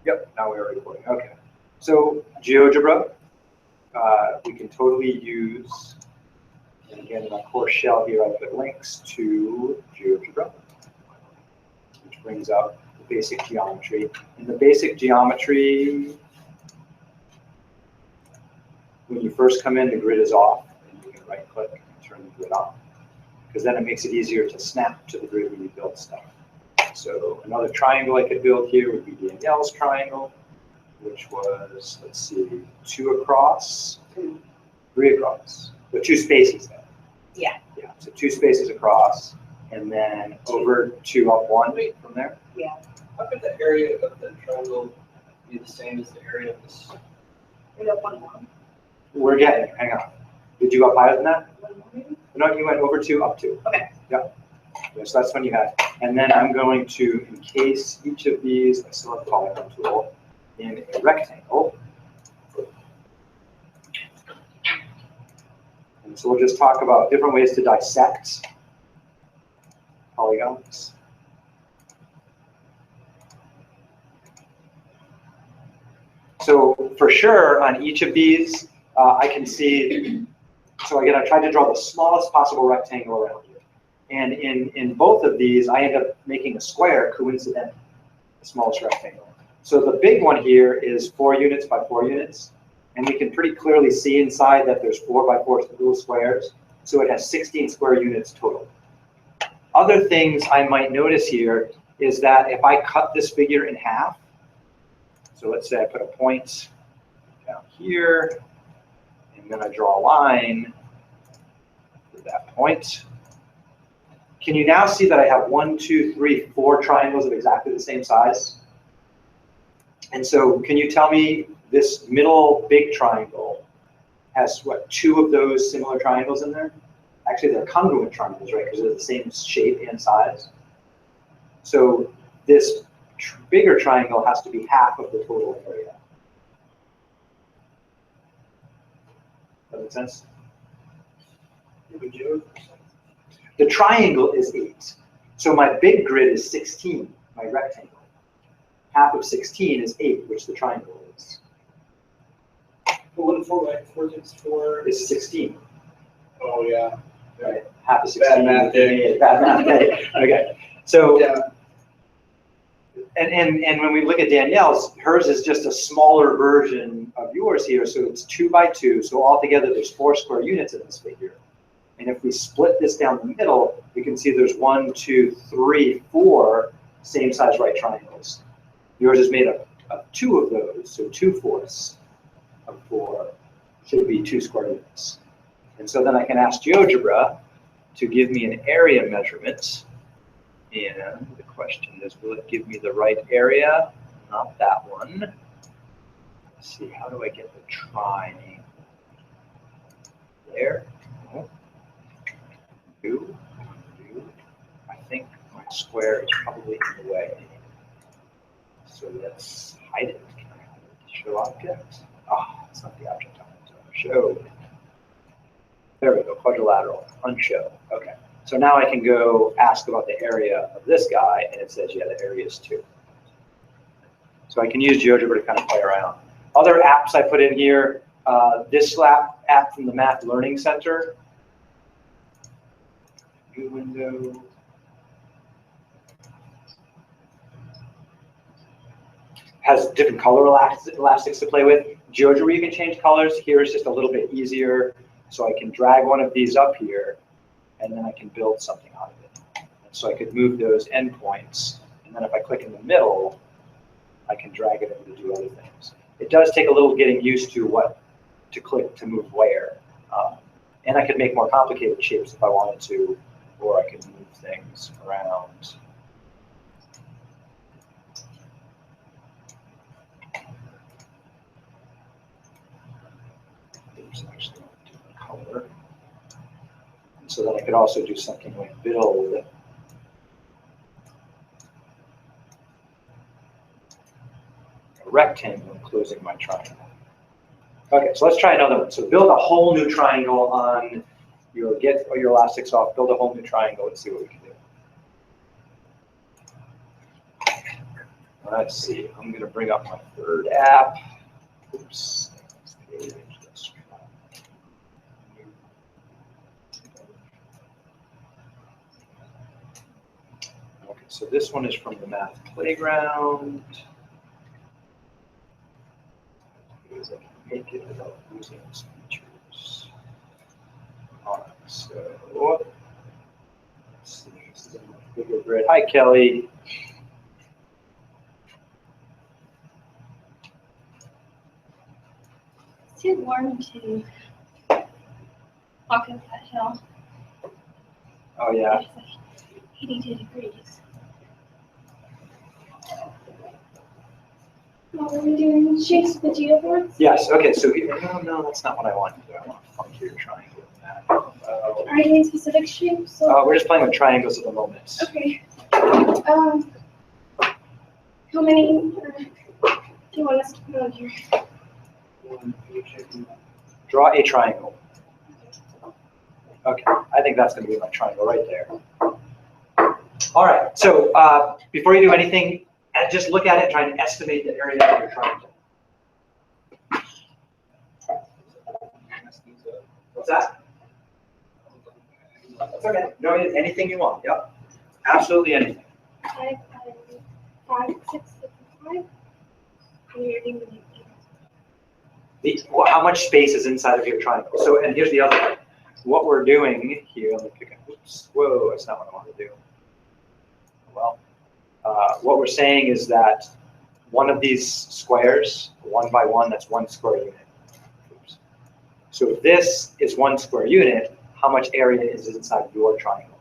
Yep, now we are recording. Okay. So GeoGebra, we can totally use, and again, in my course shell here, I put links to GeoGebra, which brings up the basic geometry. In the basic geometry, when you first come in, the grid is off, and you can right-click and turn the grid on, because then it makes it easier to snap to the grid when you build stuff. So another triangle I could build here would be Danielle's triangle, which was, let's see, 2 across, 3 across, but 2 spaces then. Yeah. Yeah, so 2 spaces across, and then over 2 up 1 from there. Yeah. How could the area of the triangle be the same as the area of this? Right up 1 more. We're getting it, hang on. Did you go up higher than that? 1 more maybe? No, you went over 2, up 2. Okay. Yep. Yeah, so that's when you had. And then I'm going to encase each of these, I still have the polygon tool, in a rectangle. And so we'll just talk about different ways to dissect polygons. So for sure, on each of these, I can see, so again, I tried to draw the smallest possible rectangle around here. And in both of these, I end up making a square coincident, the smallest rectangle. So the big one here is 4 units by 4 units. And we can pretty clearly see inside that there's 4 by 4 little squares. So it has 16 square units total. Other things I might notice here is that if I cut this figure in half, so let's say I put a point down here, and then I draw a line with that point. Can you now see that I have 1, 2, 3, 4 triangles of exactly the same size? And so can you tell me this middle big triangle has, what, 2 of those similar triangles in there? Actually, they're congruent triangles, right, because they're the same shape and size. So this bigger triangle has to be half of the total area. Does that make sense? The triangle is 8. So my big grid is 16, my rectangle. Half of 16 is 8, which the triangle is. But what 4 by 4 is 4? Is 16. Oh, yeah. Right? Half of 16. Bad math day. Bad math day. Okay. So, Yeah. and when we look at Danielle's, hers is just a smaller version of yours here. So it's 2 by 2. So altogether, there's 4 square units in this figure. And if we split this down the middle, you can see there's 1, 2, 3, 4 same size right triangles. Yours is made up of 2 of those, so 2/4 of 4 should be 2 square units. And so then I can ask GeoGebra to give me an area measurement. And the question is, will it give me the right area? Not that one. Let's see, how do I get the triangle? There. No. Do. I think my square is probably in the way. So let's hide it. Can I hide it? Show object. Ah, it's not the object I want to show. There we go, quadrilateral, unshow. Okay. So now I can go ask about the area of this guy, and it says, yeah, the area is 2. So I can use GeoGebra to kind of play around. Other apps I put in here, this app from the Math Learning Center. New window. Has different color elastics to play with. GeoGebra, you can change colors. Here is just a little bit easier. So I can drag one of these up here, and then I can build something out of it. And so I could move those endpoints, and then if I click in the middle, I can drag it in to do other things. It does take a little getting used to what to click to move where. And I could make more complicated shapes if I wanted to, or I could move things around. Actually a different color. And so then I could also do something like build a rectangle enclosing my triangle. Okay, so let's try another one. So build a whole new triangle on your get or your elastics off, build a whole new triangle and see what we can do. Let's see, I'm gonna bring up my third app. Oops. Okay, so this one is from the Math Playground. Because I can make it without losing its features. All right, so let's see, this is a much bigger grid. Hi, Kelly. It's too warm to walk up that hill. Oh, yeah. It's like 82 degrees. What were we doing? Shapes of the geoboards? Yes, okay, so here, no, that's not what I want to do. I want to funky your triangle in that. Are you doing specific shapes? We're just playing with triangles at the moment. Okay. How many do you want us to put on here? Draw a triangle. Okay, I think that's going to be my triangle right there. All right, so before you do anything, just look at it and try and estimate the area of your triangle. What's that? That's okay. No, anything you want. Yep. Absolutely anything. 5, 6, 5. You're doing How much space is inside of your triangle? So, and here's the other thing. What we're doing here, let me pick up, oops, whoa, that's not what I want to do. Well, what we're saying is that one of these squares, 1 by 1, that's 1 square unit. Oops. So if this is 1 square unit, how much area is inside your triangle?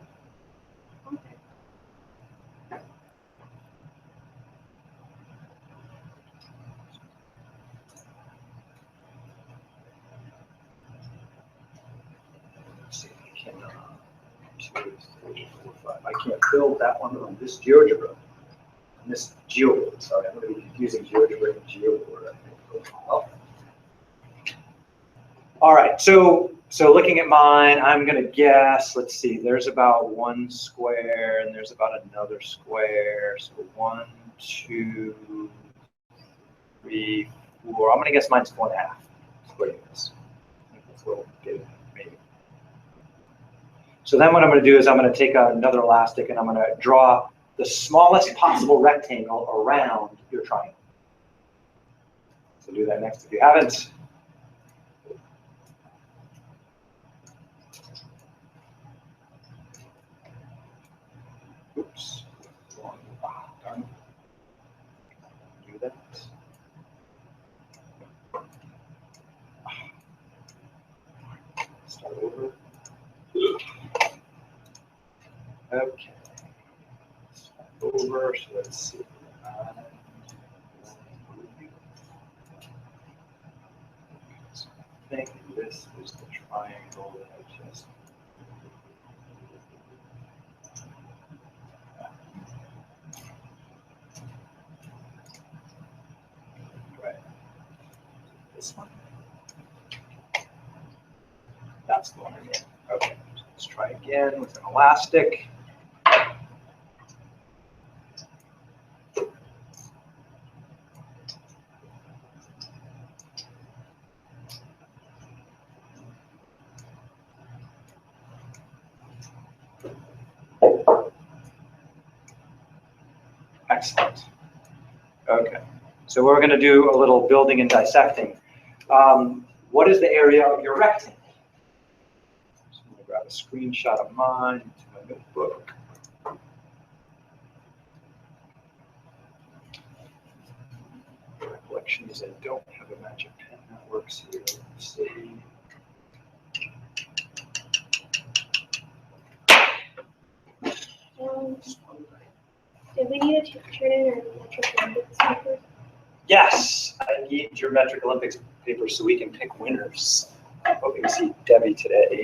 Let's see, I can, 2, 3, 4, 5. I can't build that one on this GeoGebra. On this GeoBoard, sorry, I'm going to be confusing GeoGebra and GeoBoard, I think. Oh. All right, so looking at mine, I'm going to guess, let's see, there's about 1 square and there's about another square. So 1, 2, 3, 4. I'm going to guess mine's 4.5 square units. I think that's what we'll get it, maybe. So then what I'm going to do is I'm going to take another elastic and I'm going to draw the smallest possible rectangle around your triangle. So do that next if you haven't. Oops. Darn. Do that. Start over. Okay. Start over. So let's see. So I think this is the triangle that I just. Right. This one. That's going in. Okay. So let's try again with an elastic. Excellent. Okay. So we're going to do a little building and dissecting. What is the area of your rectangle? So I'm going to grab a screenshot of mine to my notebook. The recollection is I don't have a magic pen that works here. Let's see. Do we need to turn in our metric Olympics paper? Yes, I need your Metric Olympics paper so we can pick winners. I'm hoping to see Debbie today.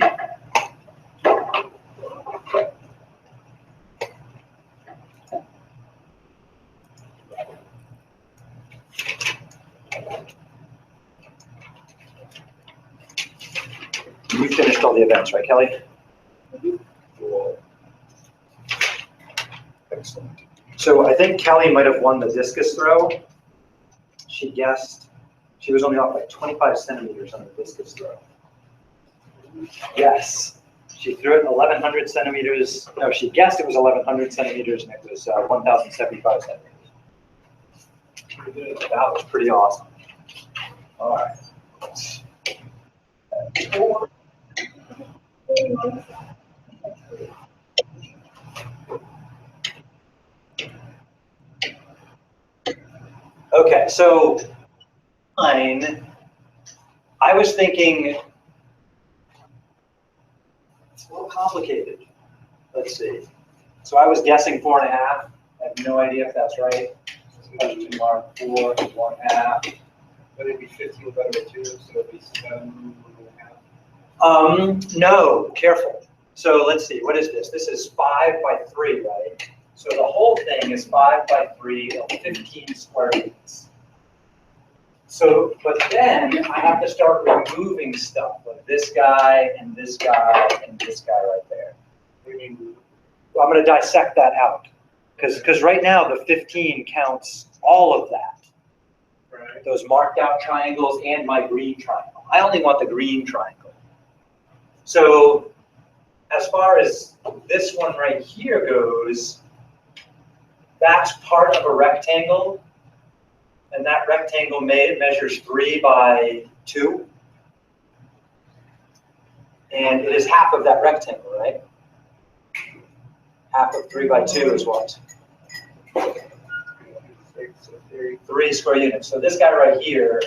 You finished all the events, right, Kelly? Mm-hmm. Cool. Excellent. So I think Kelly might have won the discus throw. She guessed, she was only off like 25 centimeters on the discus throw. Yes, she threw it 1,100 centimeters. No, she guessed it was 1,100 centimeters and it was 1,075 centimeters. That was pretty awesome. All right. Okay, so mine, I was thinking, it's a little complicated. Let's see. So I was guessing 4.5. I have no idea if that's right. Question mark 4, 1.5. Would it be 15 divided by 2, so it'd be 7.5? No, careful. So let's see, what is this? This is 5 by 3, right? So the whole thing is 5 by 3 of 15 square units. So, but then I have to start removing stuff, like this guy and this guy and this guy right there. Well, I'm going to dissect that out, because right now the 15 counts all of that. Right. Those marked out triangles and my green triangle. I only want the green triangle. So as far as this one right here goes, that's part of a rectangle, and that rectangle measures 3 by 2, and it is half of that rectangle, right? Half of 3 by 2 is what? 3 square units. So this guy right here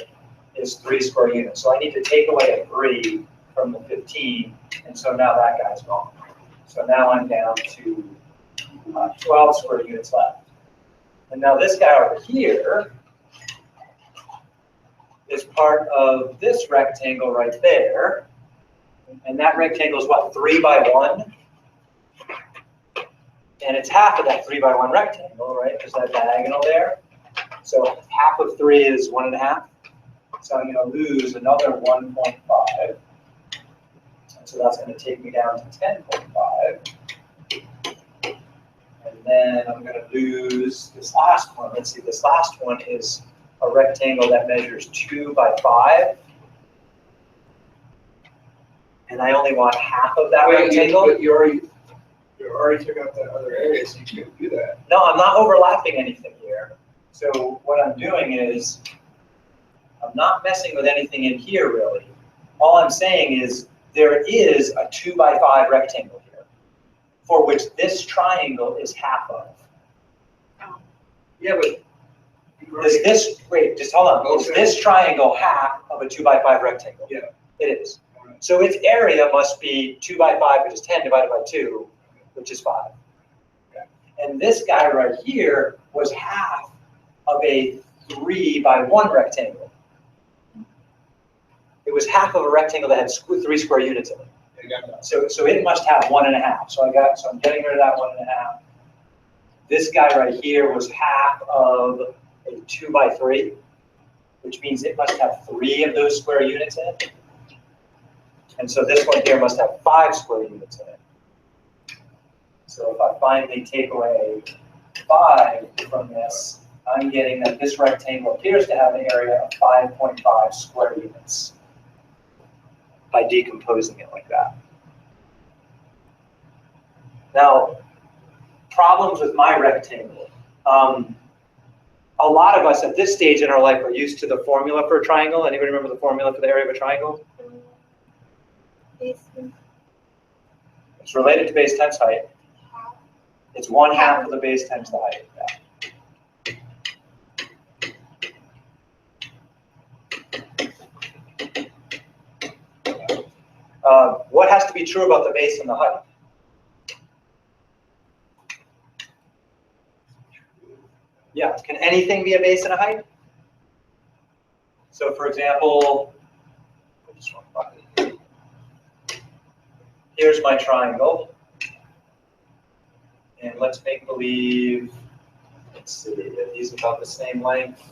is 3 square units. So I need to take away a 3 from the 15, and so now that guy's gone. So now I'm down to 12 square units left. And now this guy over here is part of this rectangle right there. And that rectangle is what, 3 by 1? And it's half of that 3 by 1 rectangle, right? There's that diagonal there. So half of 3 is 1.5. So I'm going to lose another 1.5. And so that's going to take me down to 10.5. And then I'm going to lose this last one. Let's see, this last one is a rectangle that measures 2 by 5. And I only want half of that rectangle. But you already took out that other area, so you can't do that. No, I'm not overlapping anything here. So what I'm doing is, I'm not messing with anything in here really. All I'm saying is, there is a 2 by 5 rectangle here, for which this triangle is half of. Yeah, but Is this, wait, just hold on. Is this triangle half of a 2 by 5 rectangle? Yeah. It is. So its area must be 2 by 5, which is 10 divided by 2, which is 5. And this guy right here was half of a 3 by 1 rectangle. It was half of a rectangle that had 3 square units in it. So it must have 1.5. So I'm getting rid of that 1.5. This guy right here was half of a 2 by 3, which means it must have 3 of those square units in it. And so this one here must have 5 square units in it. So if I finally take away 5 from this, I'm getting that this rectangle appears to have an area of 5.5 square units by decomposing it like that. Now, problems with my rectangle. A lot of us at this stage in our life are used to the formula for a triangle. Anybody remember the formula for the area of a triangle? It's related to base times height. It's 1/2 of the base times the height. Yeah. What has to be true about the base and the height? Yeah, can anything be a base and a height? So for example, here's my triangle. And let's make believe, let's see, that these are about the same length,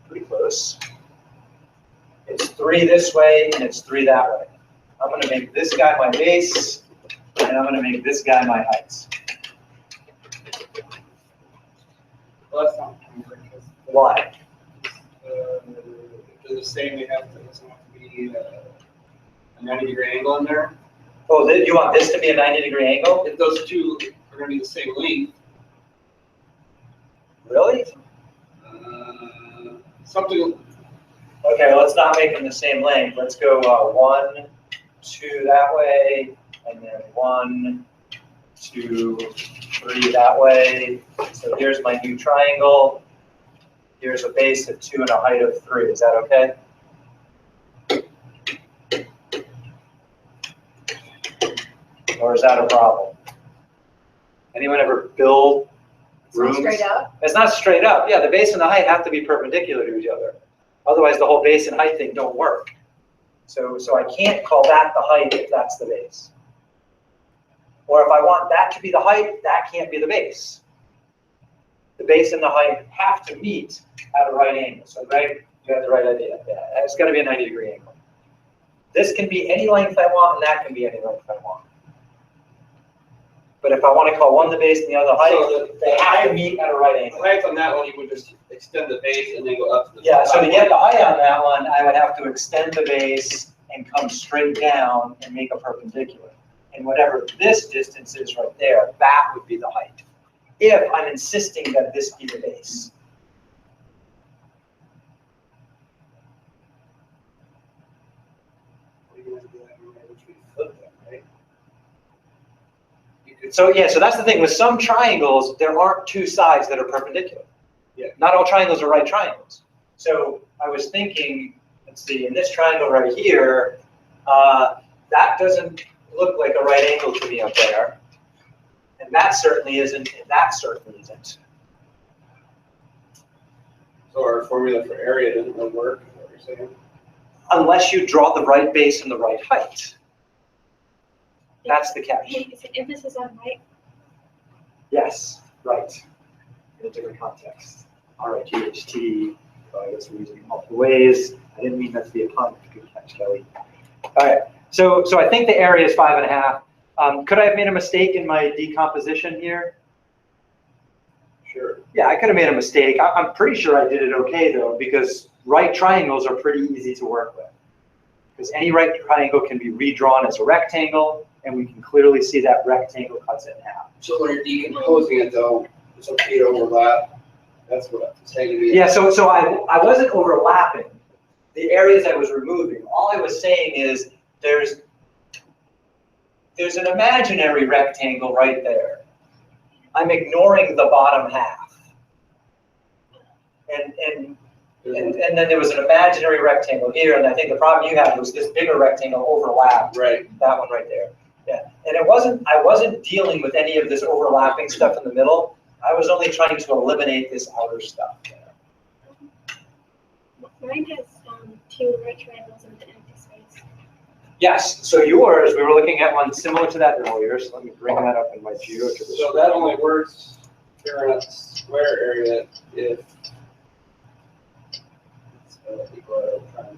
pretty close. It's 3 this way and it's 3 that way. I'm going to make this guy my base, and I'm going to make this guy my heights. Well, that's not because Why? they're the same. They have to, it doesn't have to be a 90-degree angle in there. Oh, you want this to be a 90-degree angle? If those two are going to be the same length, Really? something. Okay, let's not make them the same length. Let's go 1, 2 that way, and then 1, 2, 3 that way. So here's my new triangle. Here's a base of 2 and a height of 3. Is that okay? Or is that a problem? Anyone ever build rooms? Straight up. It's not straight up. Yeah, the base and the height have to be perpendicular to each other. Otherwise, the whole base and height thing don't work. So I can't call that the height if that's the base. Or if I want that to be the height, that can't be the base. The base and the height have to meet at a right angle. So Greg, you have the right idea. Yeah, it's got to be a 90-degree angle. This can be any length I want, and that can be any length I want. But if I want to call one the base and the other height, So they have to meet at a right angle. The height on that one, you would just extend the base and then go up to the. Yeah, so to get the height on that one, I would have to extend the base and come straight down and make a perpendicular. And whatever this distance is right there, that would be the height. If I'm insisting that this be the base. So yeah, so that's the thing. With some triangles, there aren't two sides that are perpendicular. Yeah. Not all triangles are right triangles. So I was thinking, let's see, in this triangle right here, that doesn't look like a right angle to me up there. And that certainly isn't, and that certainly isn't. So our formula for area doesn't really work, is what you're saying? Unless you draw the right base and the right height. That's the catch. Is the emphasis on height? Yes, right. In a different context. R-I-G-H-T. I guess we're using it multiple ways. I didn't mean that to be a pun. Good catch, Kelly. All right. So I think the area is 5.5. Could I have made a mistake in my decomposition here? Sure. Yeah, I could have made a mistake. I'm pretty sure I did it okay though, because right triangles are pretty easy to work with. Because any right triangle can be redrawn as a rectangle, and we can clearly see that rectangle cuts it in half. So when you're decomposing it though, it's okay to overlap. That's what I'm saying to me. Yeah, so I wasn't overlapping the areas I was removing. All I was saying is there's an imaginary rectangle right there. I'm ignoring the bottom half. And then there was an imaginary rectangle here, and I think the problem you had was this bigger rectangle overlapped. Right. That one right there. Yeah. And I wasn't dealing with any of this overlapping stuff in the middle. I was only trying to eliminate this outer stuff. Mine has 2 right triangles and an empty space. Yes, so yours, we were looking at one similar to that earlier, so let me bring that up in my GeoGebra. So that only works here in a square area if it's equal to a triangle.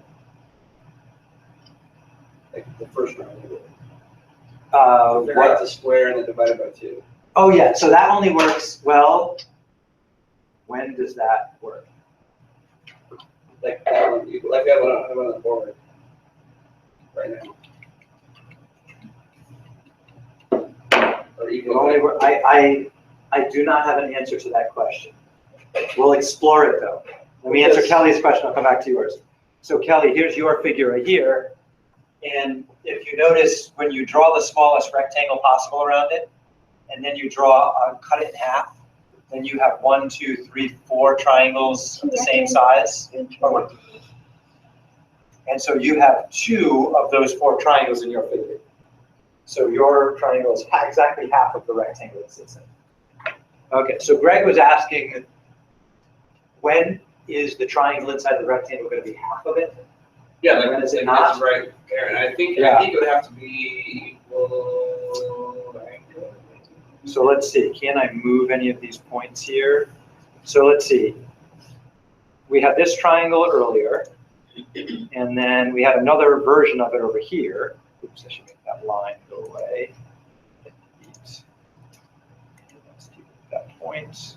Like the first triangle. Figure out the square and then divide it by 2. Oh yeah, so that only works, well, when does that work? Like that one, like that one on the board right now. Or It equal. only I do not have an answer to that question. We'll explore it though. Let me answer Yes. Kelly's question, I'll come back to yours. So Kelly, here's your figure right here. And if you notice, when you draw the smallest rectangle possible around it, and then you cut it in half, then you have 1, 2, 3, 4 triangles of the same size. And so you have 2 of those 4 triangles in your figure. So your triangle is exactly half of the rectangle it sits in. Okay, so Greg was asking, when is the triangle inside the rectangle going to be half of it? Yeah, When like, is it like that's not? right there. And I think Yeah. it would have to be equal angle. So let's see, can I move any of these points here? So let's see. We had this triangle earlier, and then we had another version of it over here. Oops, I should make that line go away. Let's keep that point.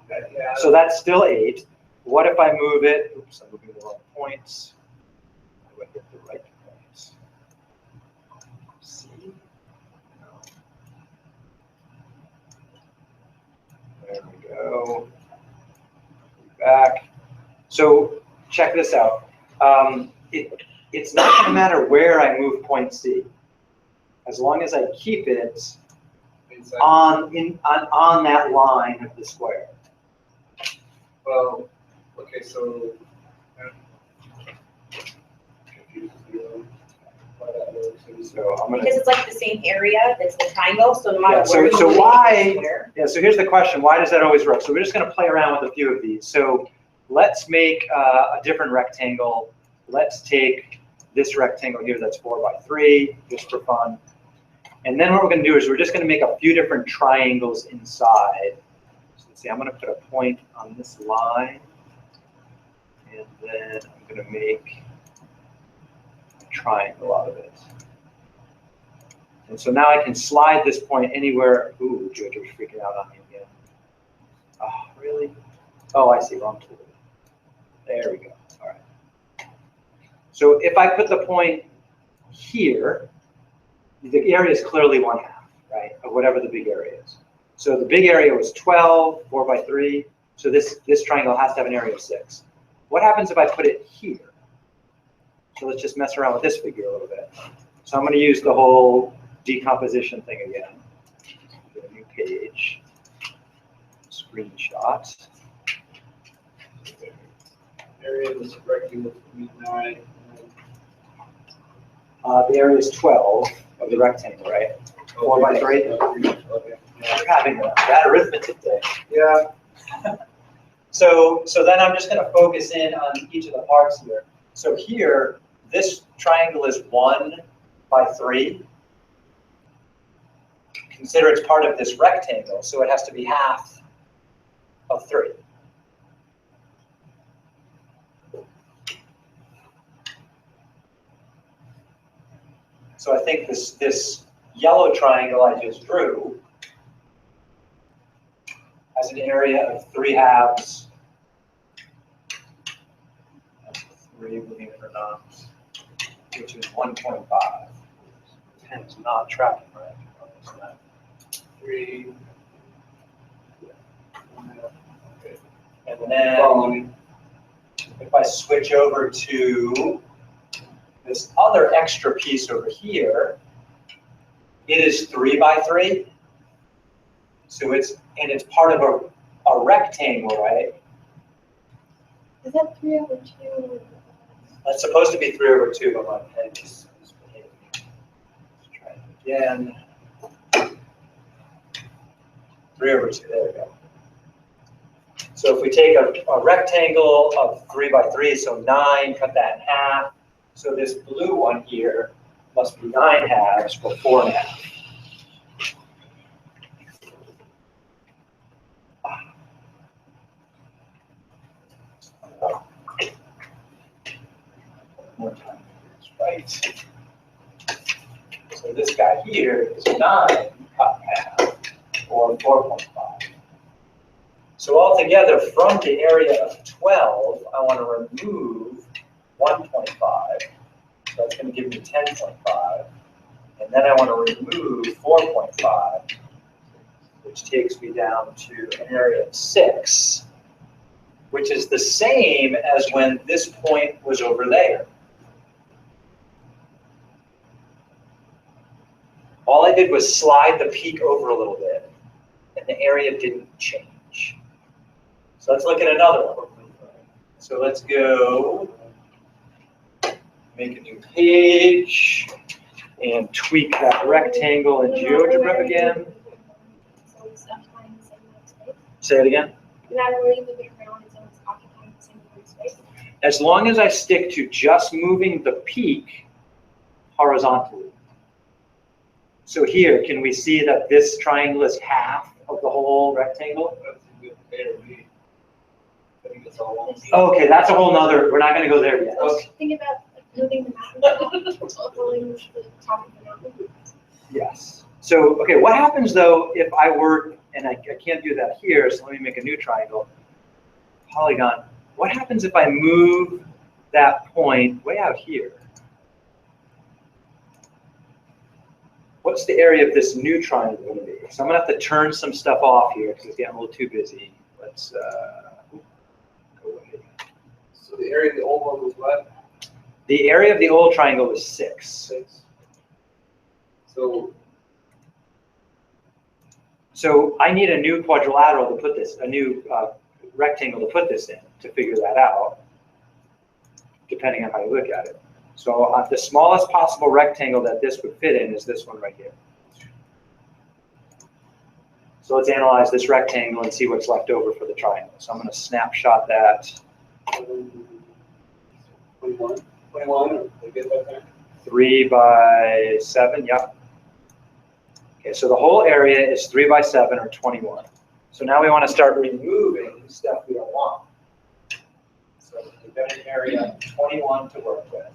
Yeah. So that's still 8. What if I move it? Oops, I'm moving the wrong points. How do I get the right points? C. No. There we go. Back. So check this out. It's not going to matter where I move point C, as long as I keep it Inside. on that line of the square. Well, okay, so. Confused me on why that works. So I'm going Because to. it's like the same area, that's the triangle, so no matter Yeah, where you so move it, why- it's square. Yeah, so here's the question, why does that always work? So we're just gonna play around with a few of these. So let's make a different rectangle. Let's take this rectangle here that's 4 by 3, just for fun. And then what we're gonna do is we're just gonna make a few different triangles inside. So let's see, I'm gonna put a point on this line. And then I'm gonna make a triangle out of it. And so now I can slide this point anywhere. Ooh, Jojo's freaking out on me again. Oh, really? Oh, I see, wrong tool. There we go, all right. So if I put the point here, the area is clearly 1/2, right, of whatever the big area is. So the big area was 12, 4 by 3. So this triangle has to have an area of 6. What happens if I put it here? So let's just mess around with this figure a little bit. So I'm gonna use the whole decomposition thing again. Get a new page, screenshot. Area of this rectangle would be 9. The area is 12 of the rectangle, right? 4 by 3. Okay. You're having a bad arithmetic day. Yeah. So then I'm just gonna focus in on each of the parts here. So here, this triangle is 1 by 3. Consider it's part of this rectangle, so it has to be 1/2 of 3. So I think this yellow triangle I just drew has an area of 3/2. That's 3, believe it or not, which is 1.5. Pen is not tracking right. 3. And then Following. if I switch over to this other extra piece over here, it is 3 by 3. So it's part of a rectangle, right? Is that 3/2? That's supposed to be 3/2, but my pen is misbehaving. Let's try it again. 3/2, there we go. So if we take a rectangle of 3 by 3, so 9, cut that in half. So this blue one here must be 9/2 or 4.5. More time, right? So this guy here is 9 cut in half, or 4.5. So altogether, from the area of 12, I want to remove 1.5. So that's going to give me 10.5. And then I want to remove 4.5, which takes me down to an area of 6, which is the same as when this point was over there. All I did was slide the peak over a little bit, and the area didn't change. So let's look at another one. So let's go make a new page and tweak that rectangle in GeoGebra again. So it's occupying the same amount of space. Say it again. No matter where you move it around, it's always occupying the same amount of space. As long as I stick to just moving the peak horizontally. So here, can we see that this triangle is 1/2 of the whole rectangle? That's a good pair of me. I think it's all one. Okay, that's a whole nother, we're not gonna go there yet. So think about moving the mountain, pulling the top of the mountain. Yes. So, okay, what happens though if I were and I can't do that here, so let me make a new triangle. Polygon. What happens if I move that point way out here? What's the area of this new triangle going to be? So I'm going to have to turn some stuff off here because it's getting a little too busy. Let's go away. So the area of the old one was what? The area of the old triangle was 6. 6. So So I need a new quadrilateral to put this, a new rectangle to put this in to figure that out, depending on how you look at it. So the smallest possible rectangle that this would fit in is this one right here. So let's analyze this rectangle and see what's left over for the triangle. So I'm going to snapshot that. 21. 21. We get that there? 3 by 7, yep. Okay, so the whole area is 3 by 7 or 21. So now we want to start removing stuff we don't want. So we've got an area of 21 to work with.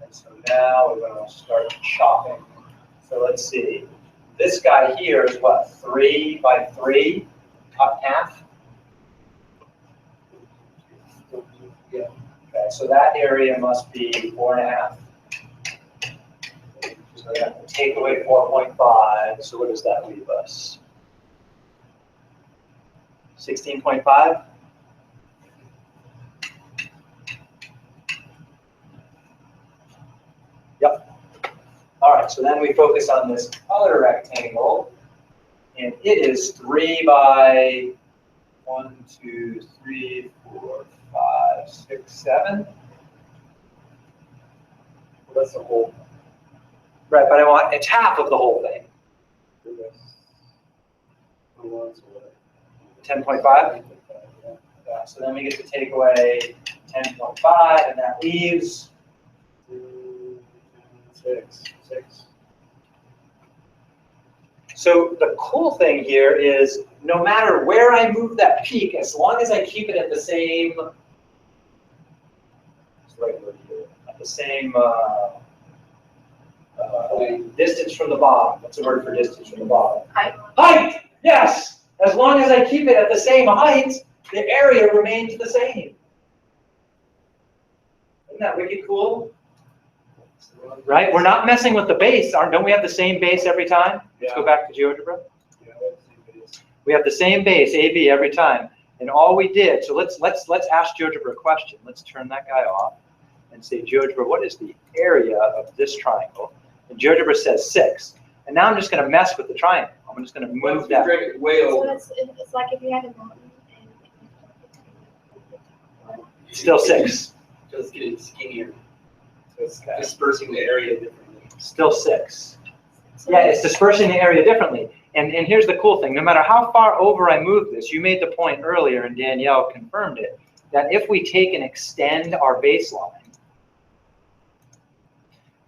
And so now we're going to start chopping. So let's see. This guy here is what, 3 by 3, cut in half? Yeah. Okay, so that area must be 4.5. So we have to take away 4.5. So what does that leave us? 16.5? Yep. All right, so then we focus on this other rectangle, and it is 3 by 1, 2, 3, 4, 5, 6, 7. Well, that's the whole. Right, but I want, it's half of the whole thing. 10.5? Yeah, so then we get to take away 10.5, and that leaves 6. So the cool thing here is no matter where I move that peak, as long as I keep it at the same, at the same distance from the bottom. What's the word for distance from the bottom? Height. Height! Yes! As long as I keep it at the same height, the area remains the same. Isn't that wicked cool? Right? We're not messing with the base. Don't we have the same base every time? Let's go back to GeoGebra. We have the same base, AB, every time. And all we did, so let's ask GeoGebra a question. Let's turn that guy off and say, GeoGebra, what is the area of this triangle? And GeoGebra says 6. And now I'm just going to mess with the triangle. I'm just going to move that. Drag it way So over. it's like if you had a mountain and Still 6. Just getting skinnier. So it's dispersing the area differently. Still 6. so Yeah, it's dispersing the area differently. And here's the cool thing. No matter how far over I move this, you made the point earlier, and Danielle confirmed it, that if we take and extend our baseline,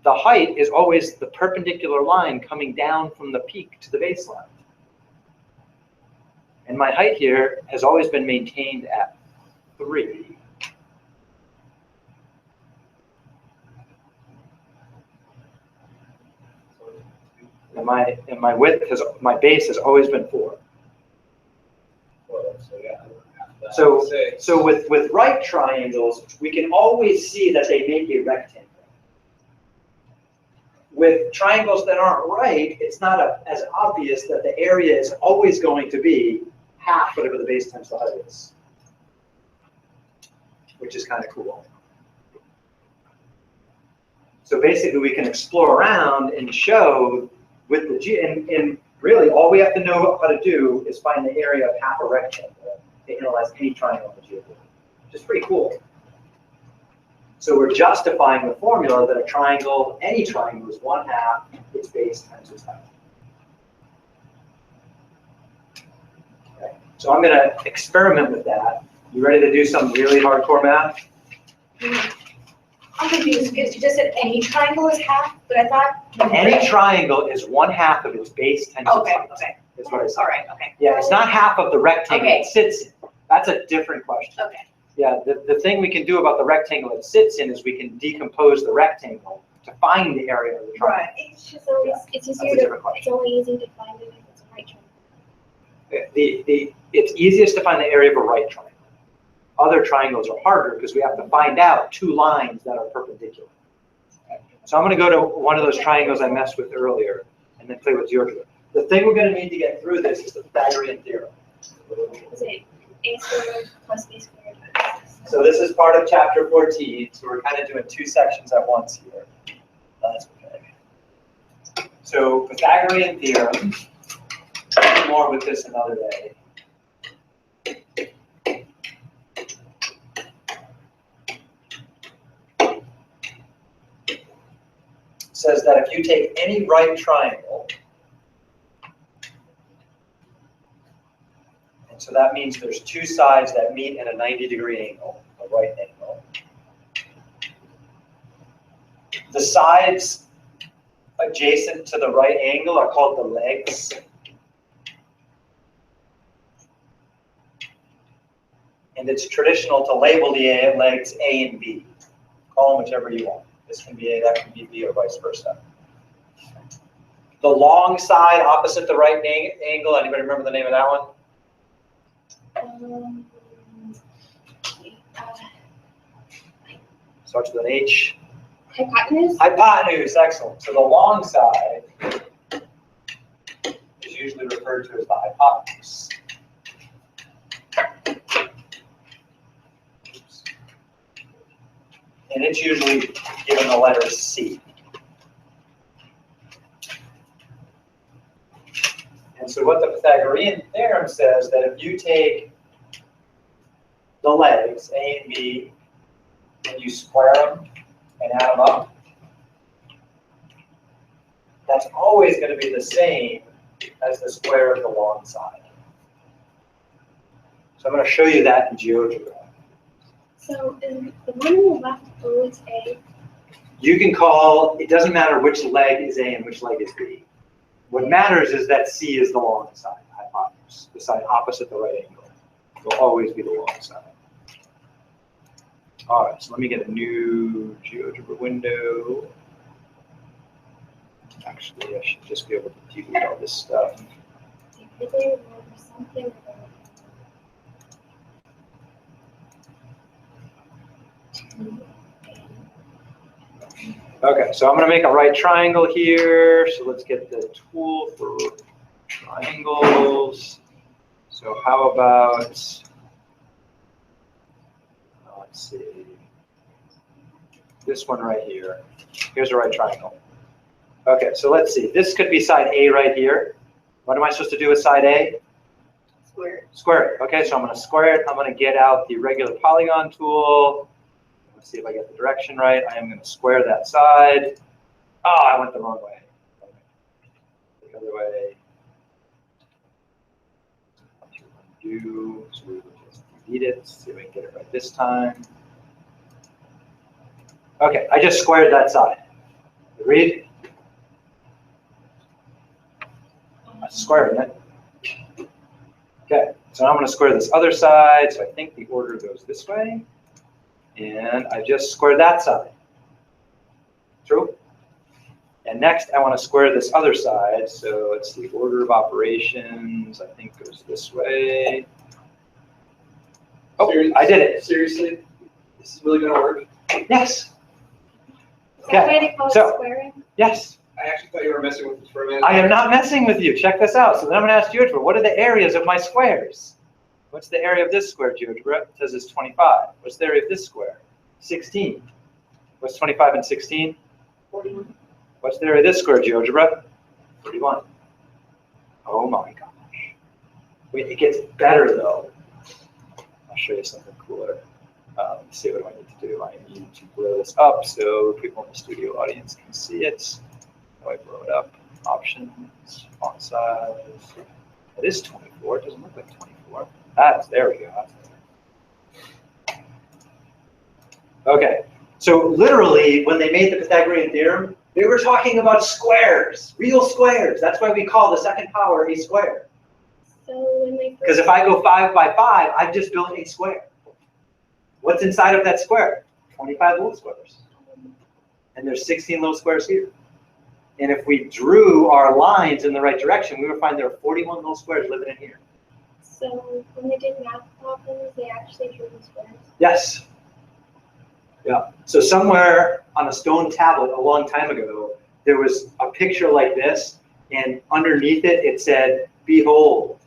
the height is always the perpendicular line coming down from the peak to the baseline. And my height here has always been maintained at 3. And my width has, my base has always been 4. So yeah. So with right triangles, we can always see that they make a rectangle. With triangles that aren't right, it's not as obvious that the area is always going to be half whatever the base times the height is, which is kind of cool. So basically, we can explore around and show with the and really all we have to know how to do is find the area of half a rectangle to analyze any triangle in the geometry, which is pretty cool. So we're justifying the formula that a triangle, any triangle, is 1/2 its base times its height. Okay. So I'm going to experiment with that. You ready to do some really hardcore math? I'm confused because you just said any triangle is half, but I thought. Any triangle is 1/2 of its base times its Okay, height. okay. That's what I said. All right, okay. Yeah, it's not half of the rectangle Okay. it sits in. That's a different question. Okay. Yeah, the thing we can do about the rectangle it sits in is we can decompose the rectangle to find the area of the triangle. Right. it's just always, it's That's a easier to, different question. it's only easy to find it if it's a right triangle. It's easiest to find the area of a right triangle. Other triangles are harder because we have to find out two lines that are perpendicular. So I'm going to go to one of those triangles I messed with earlier and then play with GeoGebra. The thing we're going to need to get through this is the Pythagorean theorem. Is it a squared plus b squared? So this is part of chapter 14, so we're kind of doing two sections at once here. That's okay. So Pythagorean theorem, more with this another day. Says that if you take any right triangle, and so that means there's two sides that meet at a 90-degree angle, a right angle. The sides adjacent to the right angle are called the legs. And it's traditional to label the legs A and B. Call them whichever you want. This can be A, that can be B, or vice versa. The long side opposite the right angle, anybody remember the name of that one? Starts with an H. Hypotenuse? Hypotenuse, excellent. So the long side is usually referred to as the hypotenuse. And it's usually given the letter C. And so what the Pythagorean theorem says that if you take the legs, A and B, and you square them and add them up, that's always going to be the same as the square of the long side. So I'm going to show you that in GeoGebra. So is the one on the left always A? You can call, it doesn't matter which leg is A and which leg is B. What matters is that C is the long side, the hypotenuse, the side opposite the right angle. It will always be the long side. All right, so let me get a new GeoGebra window. Actually, I should just be able to delete all this stuff. Something. Okay, so I'm going to make a right triangle here. So let's get the tool for triangles. So how about, let's see, this one right here. Here's a right triangle. Okay, so let's see. This could be side A right here. What am I supposed to do with side A? Square. Square it. Okay, so I'm going to square it. I'm going to get out the regular polygon tool. Let's see if I get the direction right. I am going to square that side. Oh, I went the wrong way. The other way. Undo. So we will just delete it. See if we can get it right this time. Okay, I just squared that side. Agreed? I squared it. Okay, so I'm going to square this other side. So I think the order goes this way. And I just squared that side. True? And next, I want to square this other side. So it's the order of operations, I think, goes this way. Oh, I did it. Seriously? This is really going to work? Yes. Is that why they call it So- squaring? Yes. I actually thought you were messing with this for a minute. I am not messing with you. Check this out. So then I'm going to ask GeoGebra, what are the areas of my squares? What's the area of this square, GeoGebra? It says it's 25. What's the area of this square? 16. What's 25 and 16? 41. What's the area of this square, GeoGebra? 31. Oh my gosh. Wait, it gets better though. I'll show you something cooler. Let's see, what do I need to do? I need to blow this up so people in the studio audience can see it. How do I blow it up? Options, font size. It is 24. It doesn't look like 24. There we go. Okay, so literally, when they made the Pythagorean theorem, they were talking about squares, real squares. That's why we call the second power a square. So when they Because if I go 5 by 5, I've just built a square. What's inside of that square? 25 little squares. And there's 16 little squares here. And if we drew our lines in the right direction, we would find there are 41 little squares living in here. So when they did math problems, they actually drew the squares. Yes. Yeah. So somewhere on a stone tablet a long time ago, there was a picture like this, and underneath it, it said, "Behold."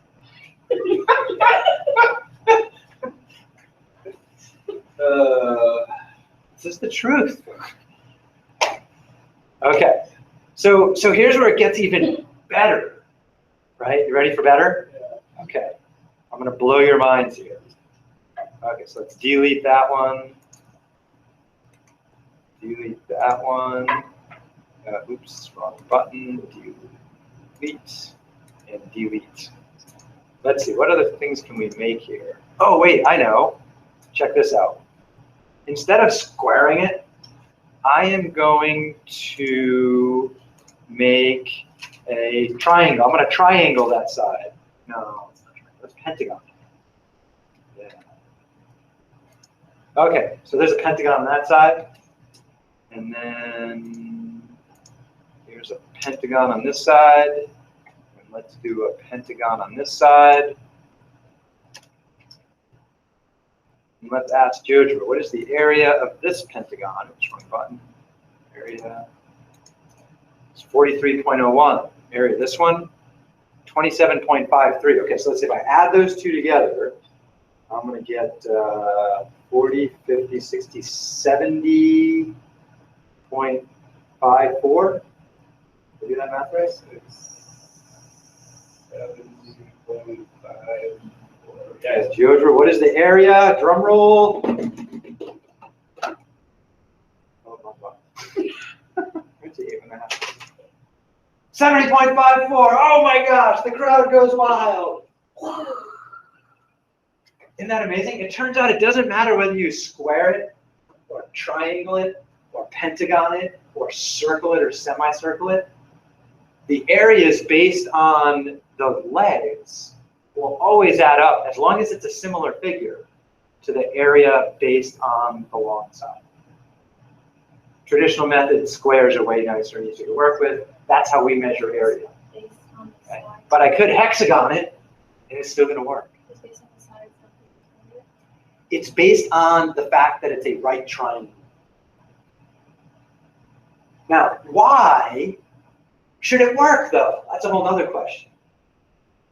This is the truth. Okay. So here's where it gets even better, right? You ready for better? Okay. I'm going to blow your minds here. Okay, so let's delete that one. Delete that one. Oops, wrong button. Delete and delete. Let's see, what other things can we make here? Oh, wait, I know. Check this out. Instead of squaring it, I am going to make a triangle. I'm going to triangle that side. No, that's pentagon. Yeah. Okay, so there's a pentagon on that side. And then here's a pentagon on this side. And let's do a pentagon on this side. And let's ask GeoGebra, what is the area of this pentagon? Oops, wrong button. Area. It's 43.01. Area, this one, 27.53. Okay, so let's see if I add those two together, I'm going to get 40, 50, 60, 70.54. Did I do that math right? 70.54. Yes, GeoGebra, what is the area? Drum roll. Oh, 70.54. Oh my gosh, the crowd goes wild. Isn't that amazing? It turns out it doesn't matter whether you square it, or triangle it, or pentagon it, or circle it, or semicircle it. The areas based on the legs will always add up, as long as it's a similar figure, to the area based on the long side. Traditional method, squares are way nicer and easier to work with. That's how we measure area. Based on the Okay. size. But I could hexagon it, and it's still going to work. It's based on the size of the area. It's based on the fact that it's a right triangle. Now, why should it work, though? That's a whole other question.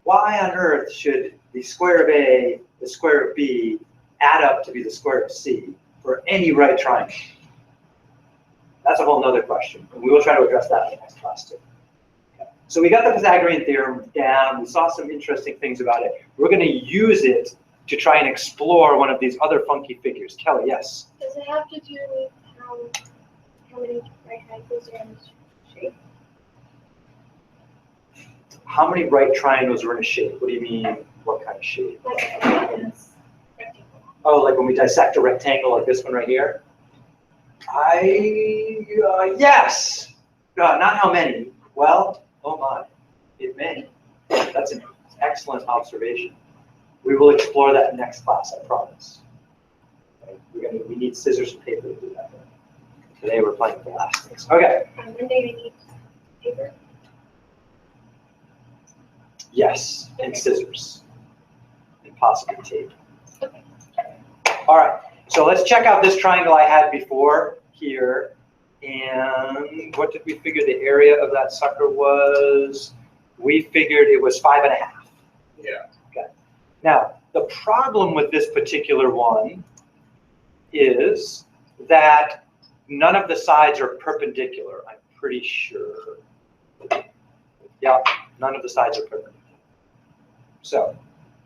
Why on earth should the square of A, the square of B, add up to be the square of C for any right triangle? That's a whole other question, and we will try to address that in the next class too. Okay. So we got the Pythagorean theorem down. We saw some interesting things about it. We're going to use it to try and explore one of these other funky figures. Kelly, yes? Does it have to do with how many right angles are in the shape? How many right triangles are in a shape? What do you mean, what kind of shape? Like this rectangle. Oh, like when we dissect a rectangle like this one right here? Yes. Not how many. Well, oh my, it may. That's an excellent observation. We will explore that next class, I promise. Okay, we need scissors and paper to do that. Today we're playing with elastics. Okay. On Monday they need paper. Yes, and scissors. And possibly tape. Okay. All right, so let's check out this triangle I had before here. And what did we figure the area of that sucker was? We figured it was 5.5. Yeah. Okay. Now, the problem with this particular one is that none of the sides are perpendicular, I'm pretty sure. Yeah, none of the sides are perpendicular. So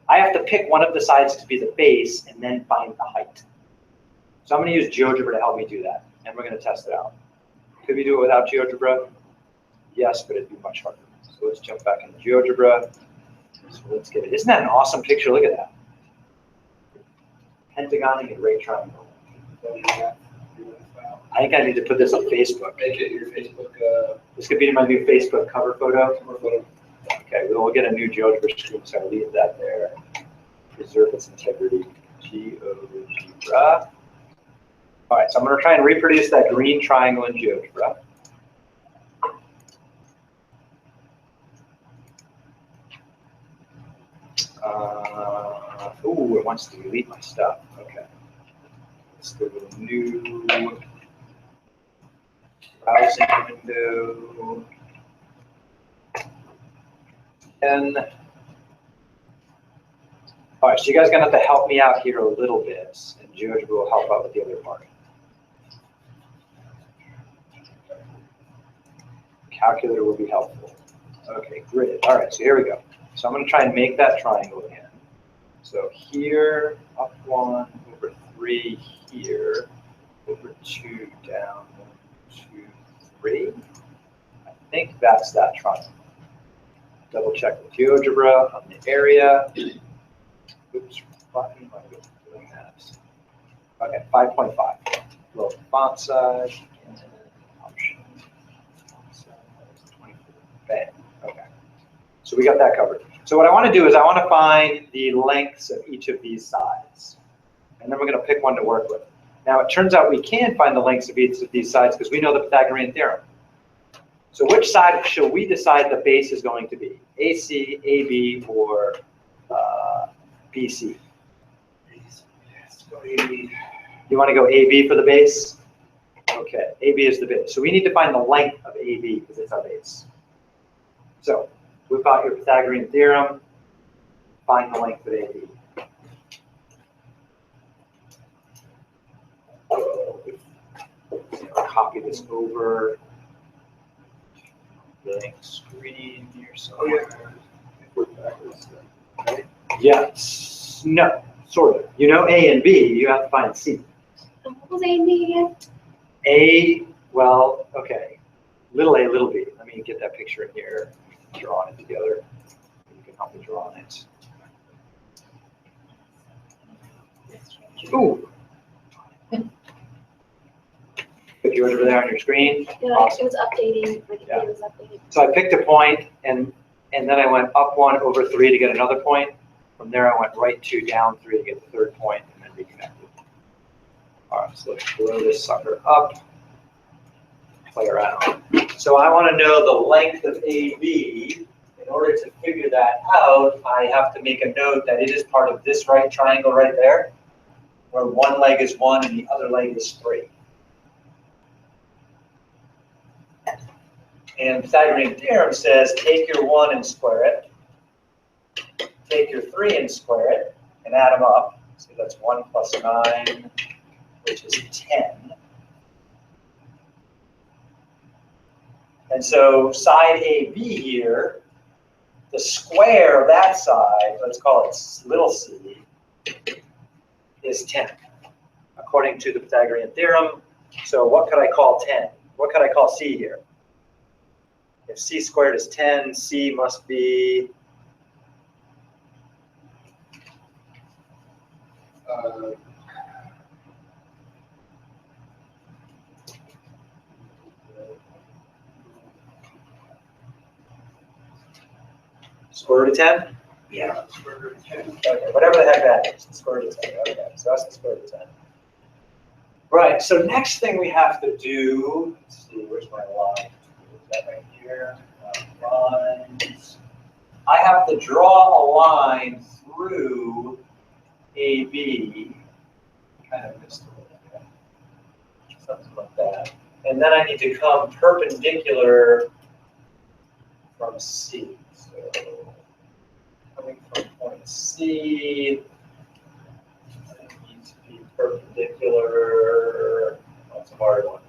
I have to pick one of the sides to be the base and then find the height. So I'm going to use GeoGebra to help me do that, and we're going to test it out. Could we do it without GeoGebra? Yes, but it'd be much harder. So let's jump back into GeoGebra. So let's get it. Isn't that an awesome picture? Look at that. Pentagoning a right triangle. I think I need to put this on Facebook. Make it your Facebook This could be my new Facebook cover photo. cover photo. Okay, we'll get a new GeoGebra screen, so I'll leave that there. Preserve its integrity. GeoGebra. All right, so I'm going to try and reproduce that green triangle in GeoGebra. Ooh, it wants to delete my stuff. Okay. Let's go to a new browsing window. And all right, so you guys are gonna have to help me out here a little bit, and GeoGebra will help out with the other part. Calculator will be helpful. Okay, grid. All right, so here we go. So I'm going to try and make that triangle again. So here, up 1, over 3, here, over 2, down 1, 2, 3. I think that's that triangle. Double check with GeoGebra on the area. Oops, why am I doing that? Okay, 5.5. Lower font size. Option. Font size, 24. Bang. Okay. So we got that covered. So what I want to do is I want to find the lengths of each of these sides. And then we're going to pick one to work with. Now it turns out we can find the lengths of each of these sides because we know the Pythagorean theorem. So which side should we decide the base is going to be? AC, AB, or BC? Let's go AB. You want to go AB for the base? Okay, AB is the base. So we need to find the length of AB because it's our base. So whip out your Pythagorean theorem, find the length of AB. I'll copy this over. Blank screen here somewhere. Yes. No. Sort of. You know A and B. You have to find C. What was A and B again? A. Well. Okay. Little a, little b. Let me get that picture in here. Drawing it together. You can help me draw on it. Ooh. Put yours over there on your screen. Yeah, Awesome. it was updating. Yeah. It was updating. So I picked a point, and then I went up 1 over 3 to get another point. From there, I went right 2, down 3 to get the third point, and then reconnected. All right, so let's blow this sucker up. Play around. So I want to know the length of AB. In order to figure that out, I have to make a note that it is part of this right triangle right there, where one leg is 1 and the other leg is 3. And Pythagorean theorem says take your 1 and square it, take your 3 and square it, and add them up. So that's 1 plus 9, which is 10. And so side AB here, the square of that side, let's call it little c, is 10, according to the Pythagorean theorem. So what could I call 10? What could I call c here? If c squared is 10, c must be square root of 10? Yeah, square root of 10. Okay, whatever the heck that is, the square root of 10. Okay, so that's the square root of 10. Right, so next thing we have to do, let's see, where's my line? Is that right here? Lines. I have to draw a line through AB. Kind of missed a little bit. Something like that. And then I need to come perpendicular from C. So coming from point C, it needs to be perpendicular. That's a hard one.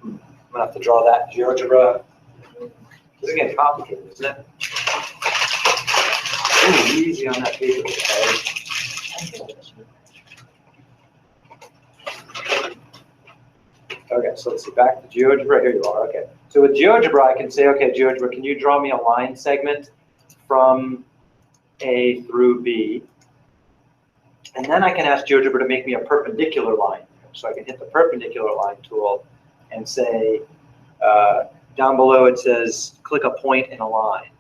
I'm gonna have to draw that in GeoGebra. This is getting complicated, isn't it? Ooh, easy on that paper, guys. Okay, so let's see, back to GeoGebra. Here you are. Okay, so with GeoGebra, I can say, okay, GeoGebra, can you draw me a line segment from A through B? And then I can ask GeoGebra to make me a perpendicular line. So I can hit the perpendicular line tool and say, down below it says, click a point in a line.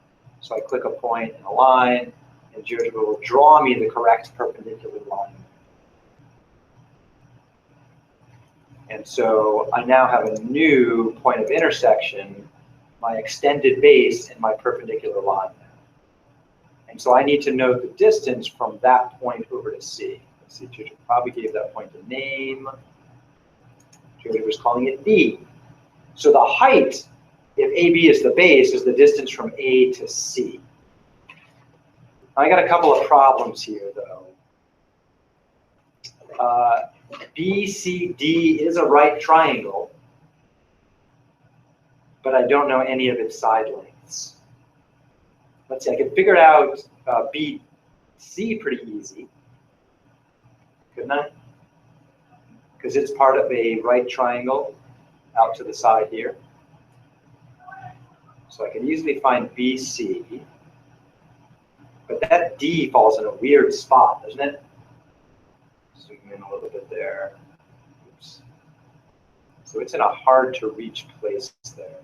So I click a point in a line, and GeoGebra will draw me the correct perpendicular line. And so I now have a new point of intersection my extended base and my perpendicular line there. And so I need to know the distance from that point over to C. Let's see, Georgia probably gave that point a name. Georgia was calling it B. So the height, if AB is the base, is the distance from A to C. I got a couple of problems here, though. BCD is a right triangle, but I don't know any of its side lengths. Let's see, I can figure out BC pretty easy, couldn't I? Because it's part of a right triangle out to the side here. So I can easily find BC, but that D falls in a weird spot, doesn't it? Zoom in a little bit there. Oops. So it's in a hard to reach place there.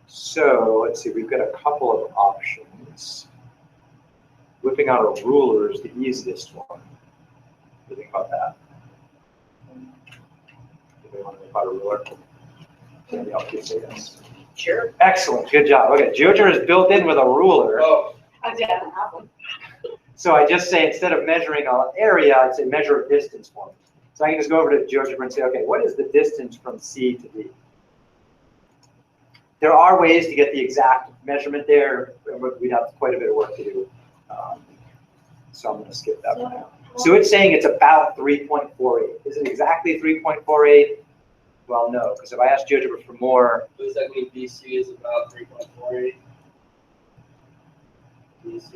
So let's see, we've got a couple of options. Whipping out a ruler is the easiest one. What do you think about that? Do they want to whip out a ruler? Maybe I'll just say yes. Sure. Excellent, good job. Okay, GeoGebra is built in with a ruler. Oh, I did have one. So I just say, instead of measuring an area, I'd say measure a distance for me. So I can just go over to GeoGebra and say, okay, what is the distance from C to D? There are ways to get the exact measurement there, but we'd have quite a bit of work to do. So I'm going to skip that one out. So it's saying it's about 3.48. Is it exactly 3.48? Well, no, because if I ask GeoGebra for more, does that mean BC is about 3.48? BC?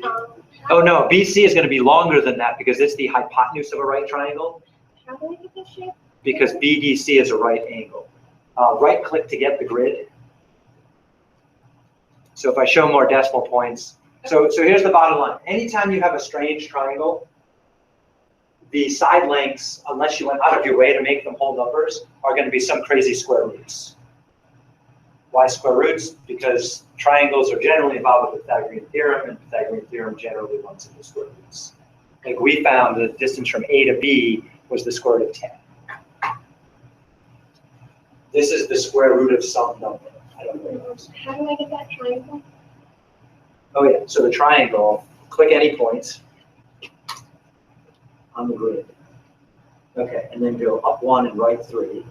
oh no, BC is going to be longer than that because it's the hypotenuse of a right triangle, How do I get this shape? because BDC is a right angle. Right click to get the grid. So if I show more decimal points, so here's the bottom line. Anytime you have a strange triangle, the side lengths, unless you went out of your way to make them whole numbers, are going to be some crazy square roots. Why square roots? Because triangles are generally involved with the Pythagorean theorem, and Pythagorean theorem generally runs into square roots. Like we found the distance from A to B was the square root of 10. This is the square root of some number. I don't know. How do I get that triangle? Oh yeah, so the triangle, click any points on the grid. Okay, and then go up 1 and right 3.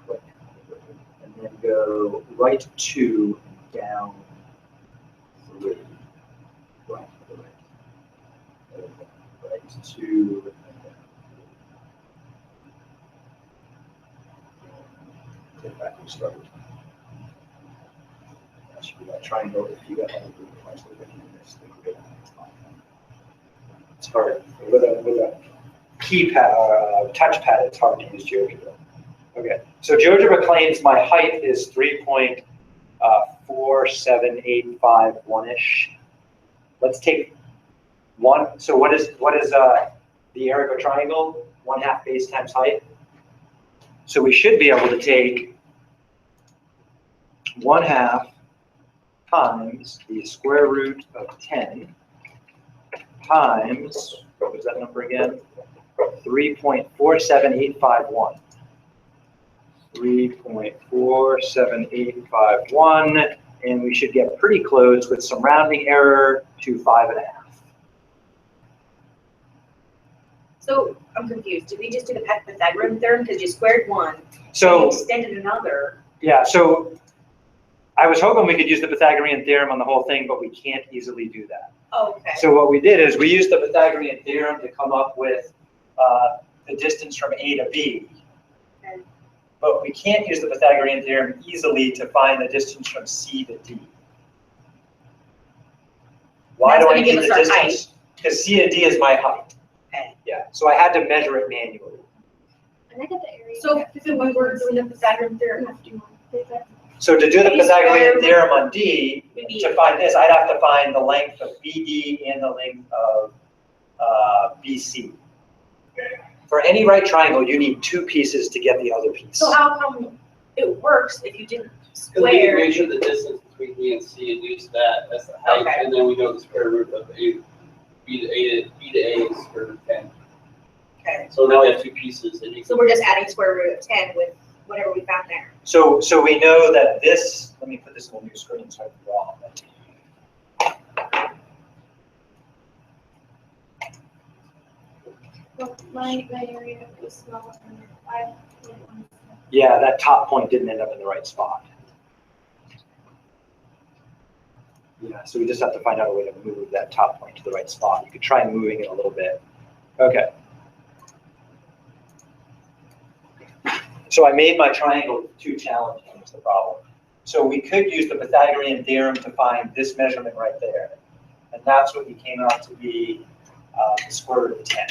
Click. And then go right 2 and down 3. Right, right 2. Back and start. That should be that triangle if you got any group points. It's hard. With a keypad or touchpad, it's hard to use GeoGebra. Okay, so GeoGebra claims my height is 3.47851-ish. Let's take one. So what is the area of a triangle? 1/2 base times height. So we should be able to take 1/2 times the square root of 10 times, what was that number again? 3.47851. 3.47851, and we should get pretty close with some rounding error to 5.5. So I'm confused. Did we just do the Pythagorean theorem because you squared one, So and extended another? yeah, so I was hoping we could use the Pythagorean theorem on the whole thing, but we can't easily do that. Oh, okay. So what we did is we used the Pythagorean theorem to come up with the distance from A to B. Okay. But we can't use the Pythagorean theorem easily to find the distance from C to D. Why That's do I gonna need give the us our distance? Because C to D is my height. Okay. Yeah, so I had to measure it manually. And I get the area. So if we were doing the Pythagorean theorem, So to do the B Pythagorean squared theorem on D, would be to find this, I'd have to find the length of BD and the length of BC. For any right triangle, you need 2 pieces to get the other piece. So how come it works if you didn't Because we can square? measure the distance between E and C and use that as the height, Okay. and then we know the square root of A. B to A is square root of 10. Okay. So now we have two pieces and you So we're just adding square root of 10 with whatever we found there. So we know that this, let me put this on a new screen so I can draw on that. Well, my area was smaller than 5.1. Yeah, that top point didn't end up in the right spot. Yeah, so we just have to find out a way to move that top point to the right spot. You could try moving it a little bit. Okay. So I made my triangle too challenging, is the problem. So we could use the Pythagorean theorem to find this measurement right there. And that's what came out to be the square root of 10.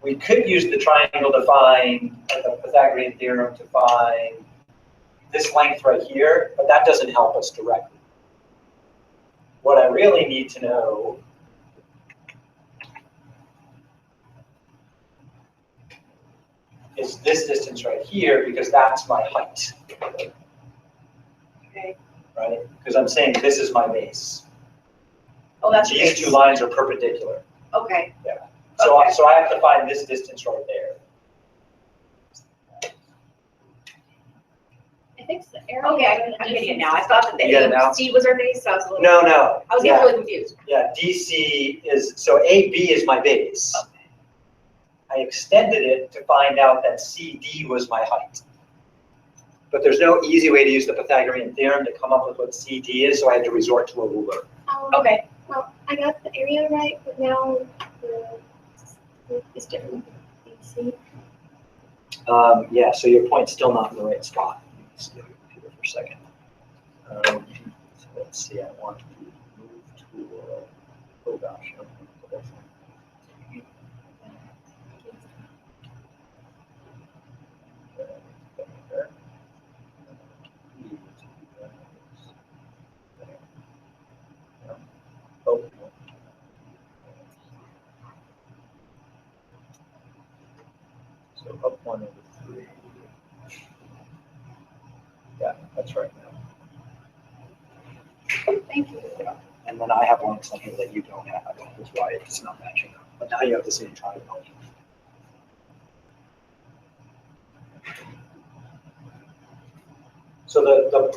We could use the triangle to find, or the Pythagorean theorem to find this length right here, but that doesn't help us directly. What I really need to know is this distance right here, because that's my height, Okay. right? Because I'm saying this is my base. Oh, that's These base. two lines are perpendicular. Okay. So, Okay. so I have to find this distance right there. I think it's the area. Okay, I'm getting it now. I thought that the You get it now? AC was our base, so I was a little. No, no. I was yeah, getting really confused. yeah, DC is, so AB is my base. Okay. I extended it to find out that CD was my height. But there's no easy way to use the Pythagorean theorem to come up with what CD is, so I had to resort to a ruler. Okay. Well, I got the area right, but now the is different. See? Yeah, so your point's still not in the right spot. Let's look at the computer for a second. So let's see, I want to move tool. Oh gosh. Oh. So up 1 over 3. Yeah, that's right now. Thank you. And then I have one something that you don't have, that's why it's not matching up. But now you have the same triangle. So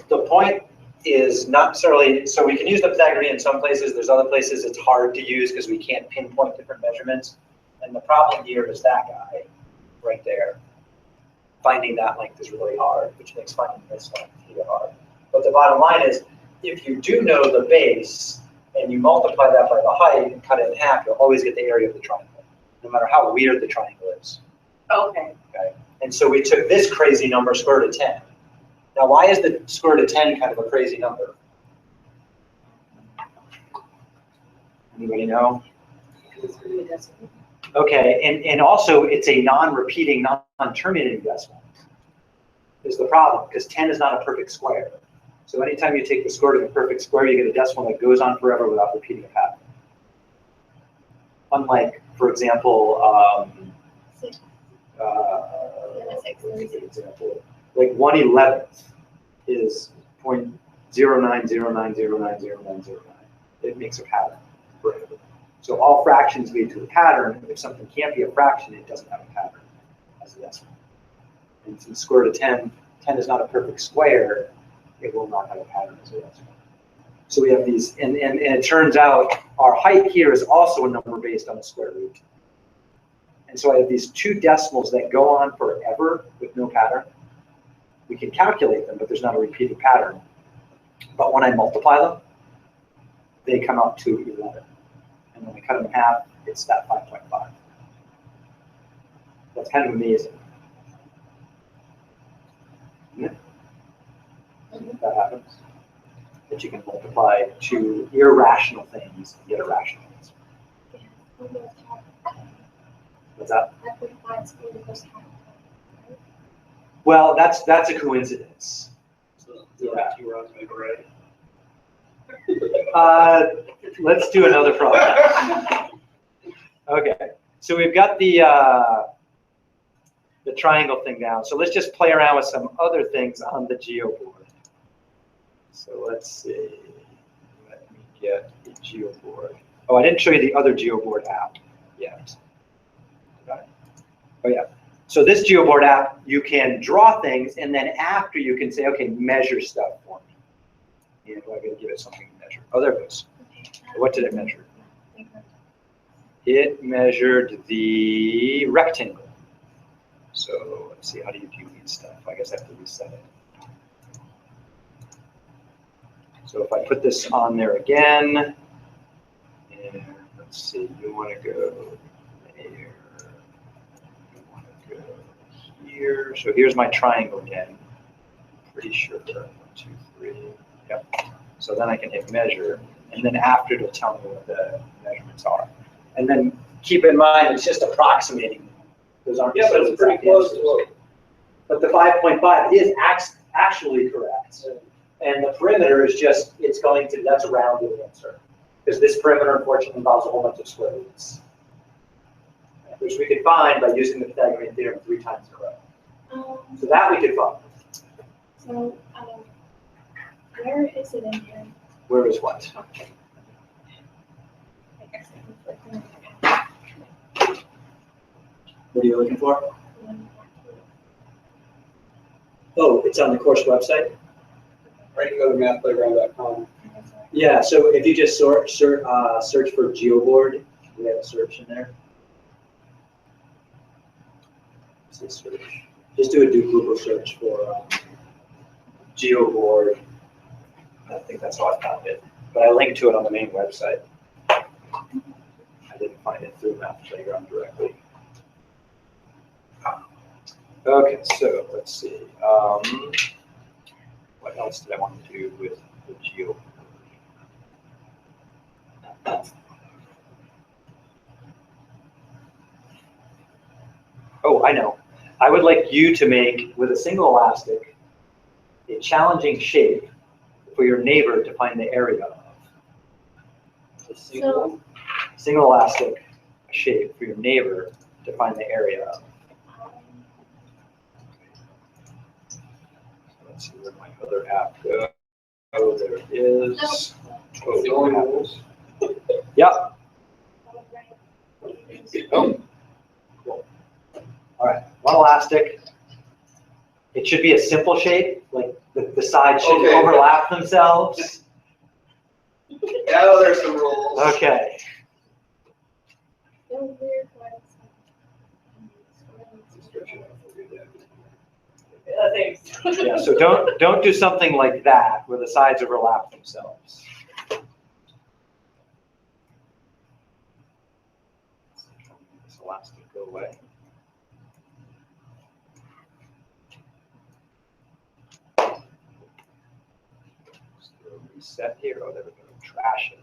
the point is not necessarily, so we can use the Pythagorean in some places, there's other places it's hard to use because we can't pinpoint different measurements. And the problem here is that guy right there. Finding that length is really hard, which makes finding this length really hard. But the bottom line is, if you do know the base and you multiply that by the height and cut it in half, you'll always get the area of the triangle, no matter how weird the triangle is. Okay. Okay. And so we took this crazy number, square root of 10. Now, why is the square root of 10 kind of a crazy number? Anybody know? Okay, and also it's a non-repeating, non-terminating decimal is the problem, because 10 is not a perfect square. So anytime you take the square root of a perfect square, you get a decimal that goes on forever without repeating a pattern. Unlike, for example, Six. example, like 1/11th is 0.0909090909. It makes a pattern forever. So all fractions lead to a pattern. If something can't be a fraction, it doesn't have a pattern as a decimal. And since square root of 10 is not a perfect square, it will not have a pattern as a decimal. So we have these, and it turns out our height here is also a number based on the square root. And so I have these two decimals that go on forever with no pattern. We can calculate them, but there's not a repeating pattern. But when I multiply them, they come out to 11. And when I cut them in half, it's that 5.5. That's kind of amazing. Isn't it? That happens. That you can multiply two irrational things and get a rational answer. What's that? Well, that's a coincidence. So Yeah. 2 rows make a right. Let's do another problem. Okay, so we've got the triangle thing down. So let's just play around with some other things on the geoboard. So let's see. Let me get the geoboard. Oh, I didn't show you the other GeoBoard app yet. Got it? Oh, yeah. So this GeoBoard app, you can draw things, and then after you can say, okay, measure stuff for me. And I got to give it something to measure. Oh, there it goes. What did it measure? It measured the rectangle. So let's see, how do you view these stuff? I guess I have to reset it. So if I put this on there again, and let's see, you want to go there, you want to go here. So here's my triangle again. Pretty sure, 1, 2, 3, yep. So then I can hit measure, and then after it'll tell me what the measurements are. And then keep in mind, it's just approximating. Those aren't Yeah, but it's pretty exact close answers. to what. But the 5.5 is actually correct. And the perimeter is just, it's going to, that's a rounded answer. Because this perimeter unfortunately involves a whole bunch of square roots. Which we could find by using the Pythagorean theorem 3 times in a row. So that we could find. So, where is it in here? Where is what? What are you looking for? Oh, it's on the course website? Right, you go to mathplayground.com. Yeah, so if you just search for GeoBoard, we have a search in there. Let's see, search. Just do a Google search for GeoBoard. I think that's how I found it. But I linked to it on the main website. I didn't find it through Math Playground directly. Okay, so let's see. What else did I want to do with the GeoBoard? Oh, I know. I would like you to make, with a single elastic, a challenging shape for your neighbor to find the area of. So, Single elastic shape for your neighbor to find the area of. So let's see where my other app goes. Oh, there it is. Oh, The only what rules. happens? Yep. Oh, cool. All right, one elastic. It should be a simple shape, like the sides shouldn't Okay. overlap themselves. Now there's some rules. Okay. so weird why it's Yeah, so don't do something like that where the sides overlap themselves. This elastic go away. Just do a reset here. Oh, there we go. Trash it.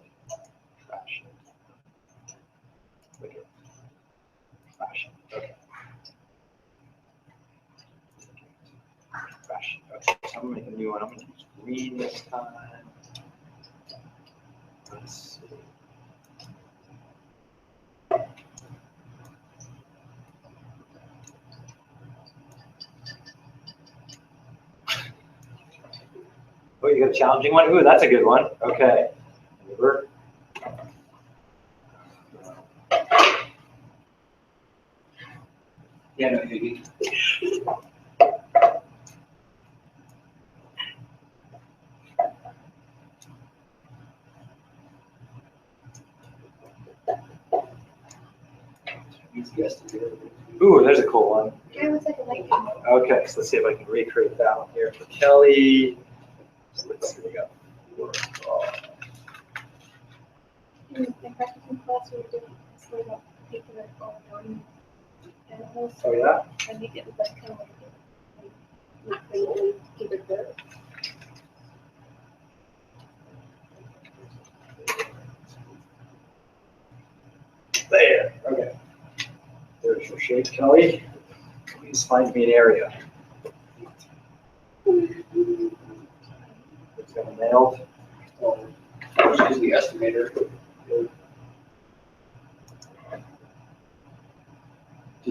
Trash it. Look at it. Trash it. Okay. Trash it. Okay. So I'm gonna make a new one. I'm gonna use green this time. Let's see. Oh, you got a challenging one? Ooh, that's a good one. Okay. Over. Yeah, no, you Ooh, there's a cool one. It looks like a light. Okay, so let's see if I can recreate that one here for Kelly. So let's see, we got. In practicing class, we were doing sort of people that fall down animals. Oh, yeah? And you get like kind of like really give it the. There, okay. There's your shape, Kelly. Please find me an area. It's got a nailed. use the estimator.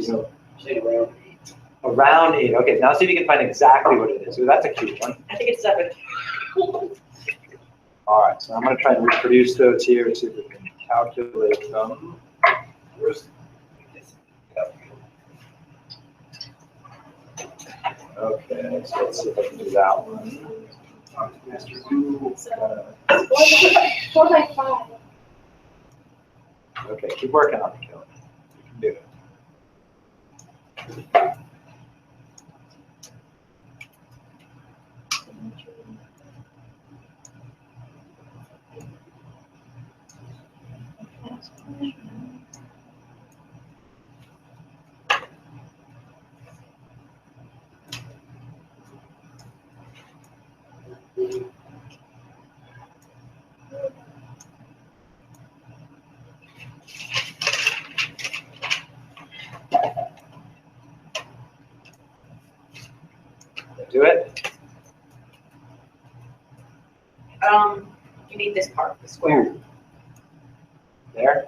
So, Say around. around 8. Okay, now see if you can find exactly what it is. Ooh, that's a cute one. I think it's 7. All right, so I'm going to try and reproduce those here and see if we can calculate them. Where's? Okay, so let's see if I can do that one. Four by five. Okay, keep working on it, Kelly. You can do it. Do it? You need this part, the square. There?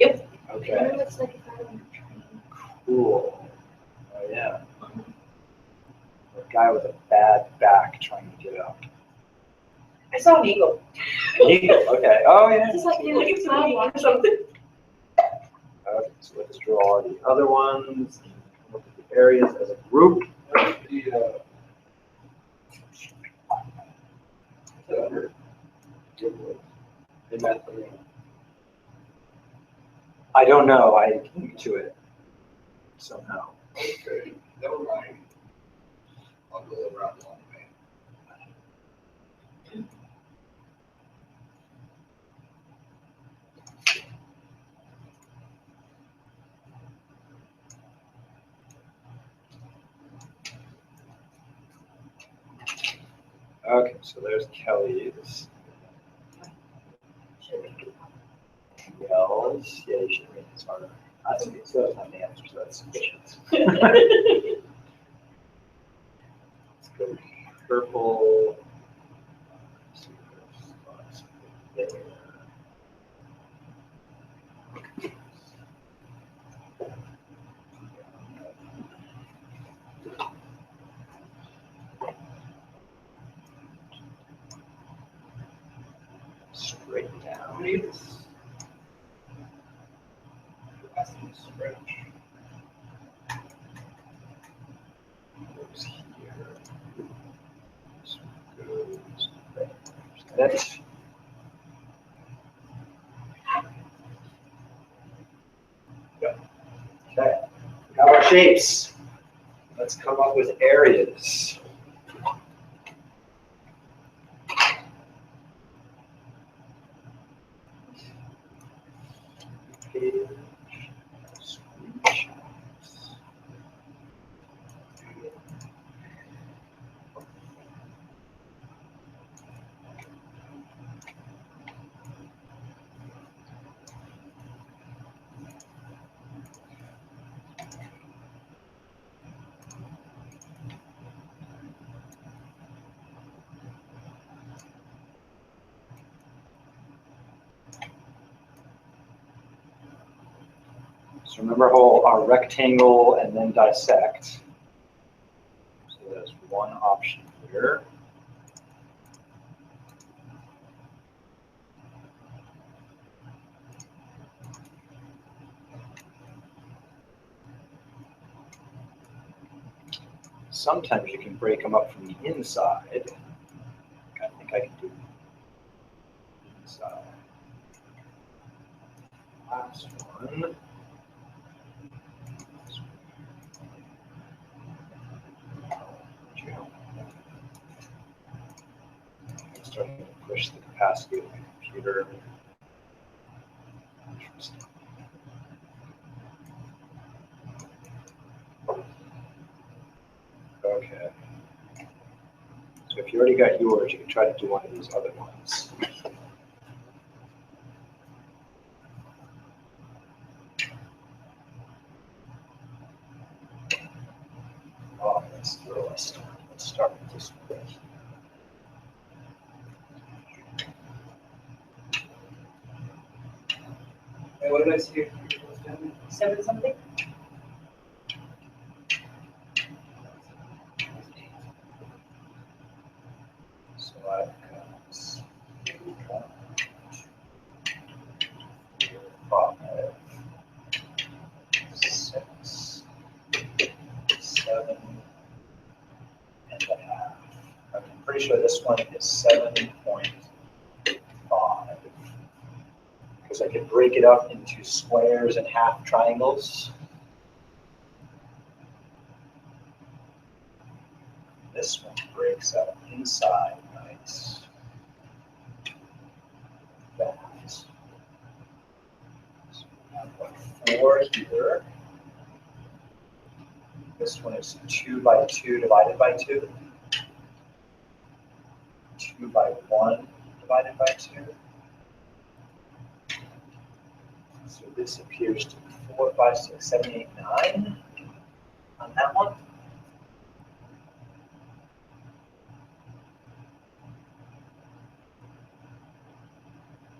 Yep. Okay, It looks like if I were in a train. cool. Oh, yeah. A guy with a bad back trying to get up. I saw an eagle. Eagle, okay. Oh, yeah. This is like Like it's an eagle or something. Okay, so let's draw the other ones. Look at the areas as a group. I don't know. I linked to it somehow. Okay, never mind. I'll go around the long way. Okay, so there's Kelly's. Yells. Yeah, you should make this harder. That's okay. So that's not the answer, so that's sufficient. Let's go purple. There. Straight down. Goes here. This one goes there. That's okay. Got our shapes. Let's come up with areas. Page, screenshots. So remember our rectangle and then dissect. So there's one option here. Sometimes you can break them up from the inside. I think I can do inside. Last one. I'm starting to push the capacity of my computer. Interesting. Okay. So if you already got yours, you can try to do one of these other ones. Oh, let's throw a start. Let's start with this one. Hey, what did I see? 7 something? So I've got pretty sure this one is 7.5. Because I can break it up into squares and half triangles. This one breaks up inside, nice. That. So we have like 4 here. This one is 2 by 2 divided by 2. 2 by 1 divided by 2. So this appears to be 4, 5, 6, 7, 8, 9 on that one.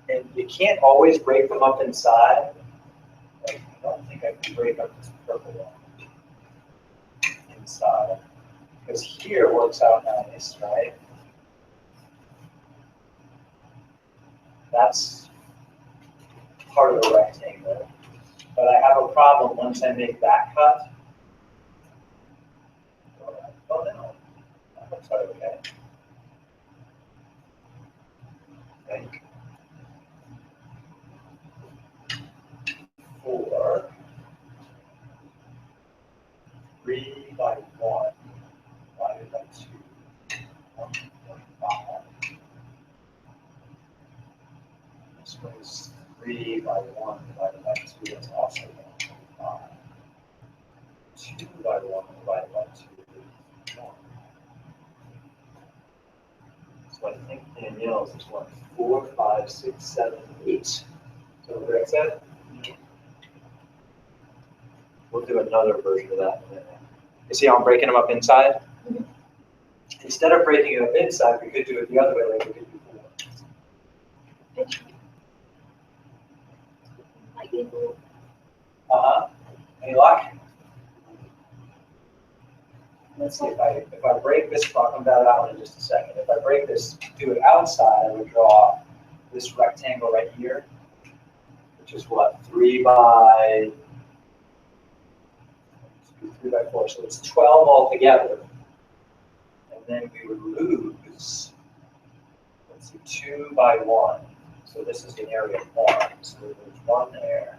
And you can't always break them up inside. Like, I don't think I can break up this purple one inside. Because here works out nice, right? That's part of the rectangle. But I have a problem once I make that cut. Oh no, that looks like okay. I think 4, 3 by 1 divided by 2, 1.5. This one is 3 by 1 divided by 2, that's also 1.5. 2 by 1 divided by 2 is 1. So I think Danielle's is what, 4, 5, 6, 7, 8. So what Greg said? We'll do another version of that in a minute. You see how I'm breaking them up inside? Mhm. Instead of breaking it up inside, we could do it the other way like we did before. Lightning bolt. Any luck? That's Let's see, if I break this, I'll come back to that one in just a second. If I break this, do it outside, I would draw this rectangle right here, which is what, 3 by 4, so it's 12 altogether. And then we would lose, let's see, 2 by 1. So this is the area of 1, so there's 1 there.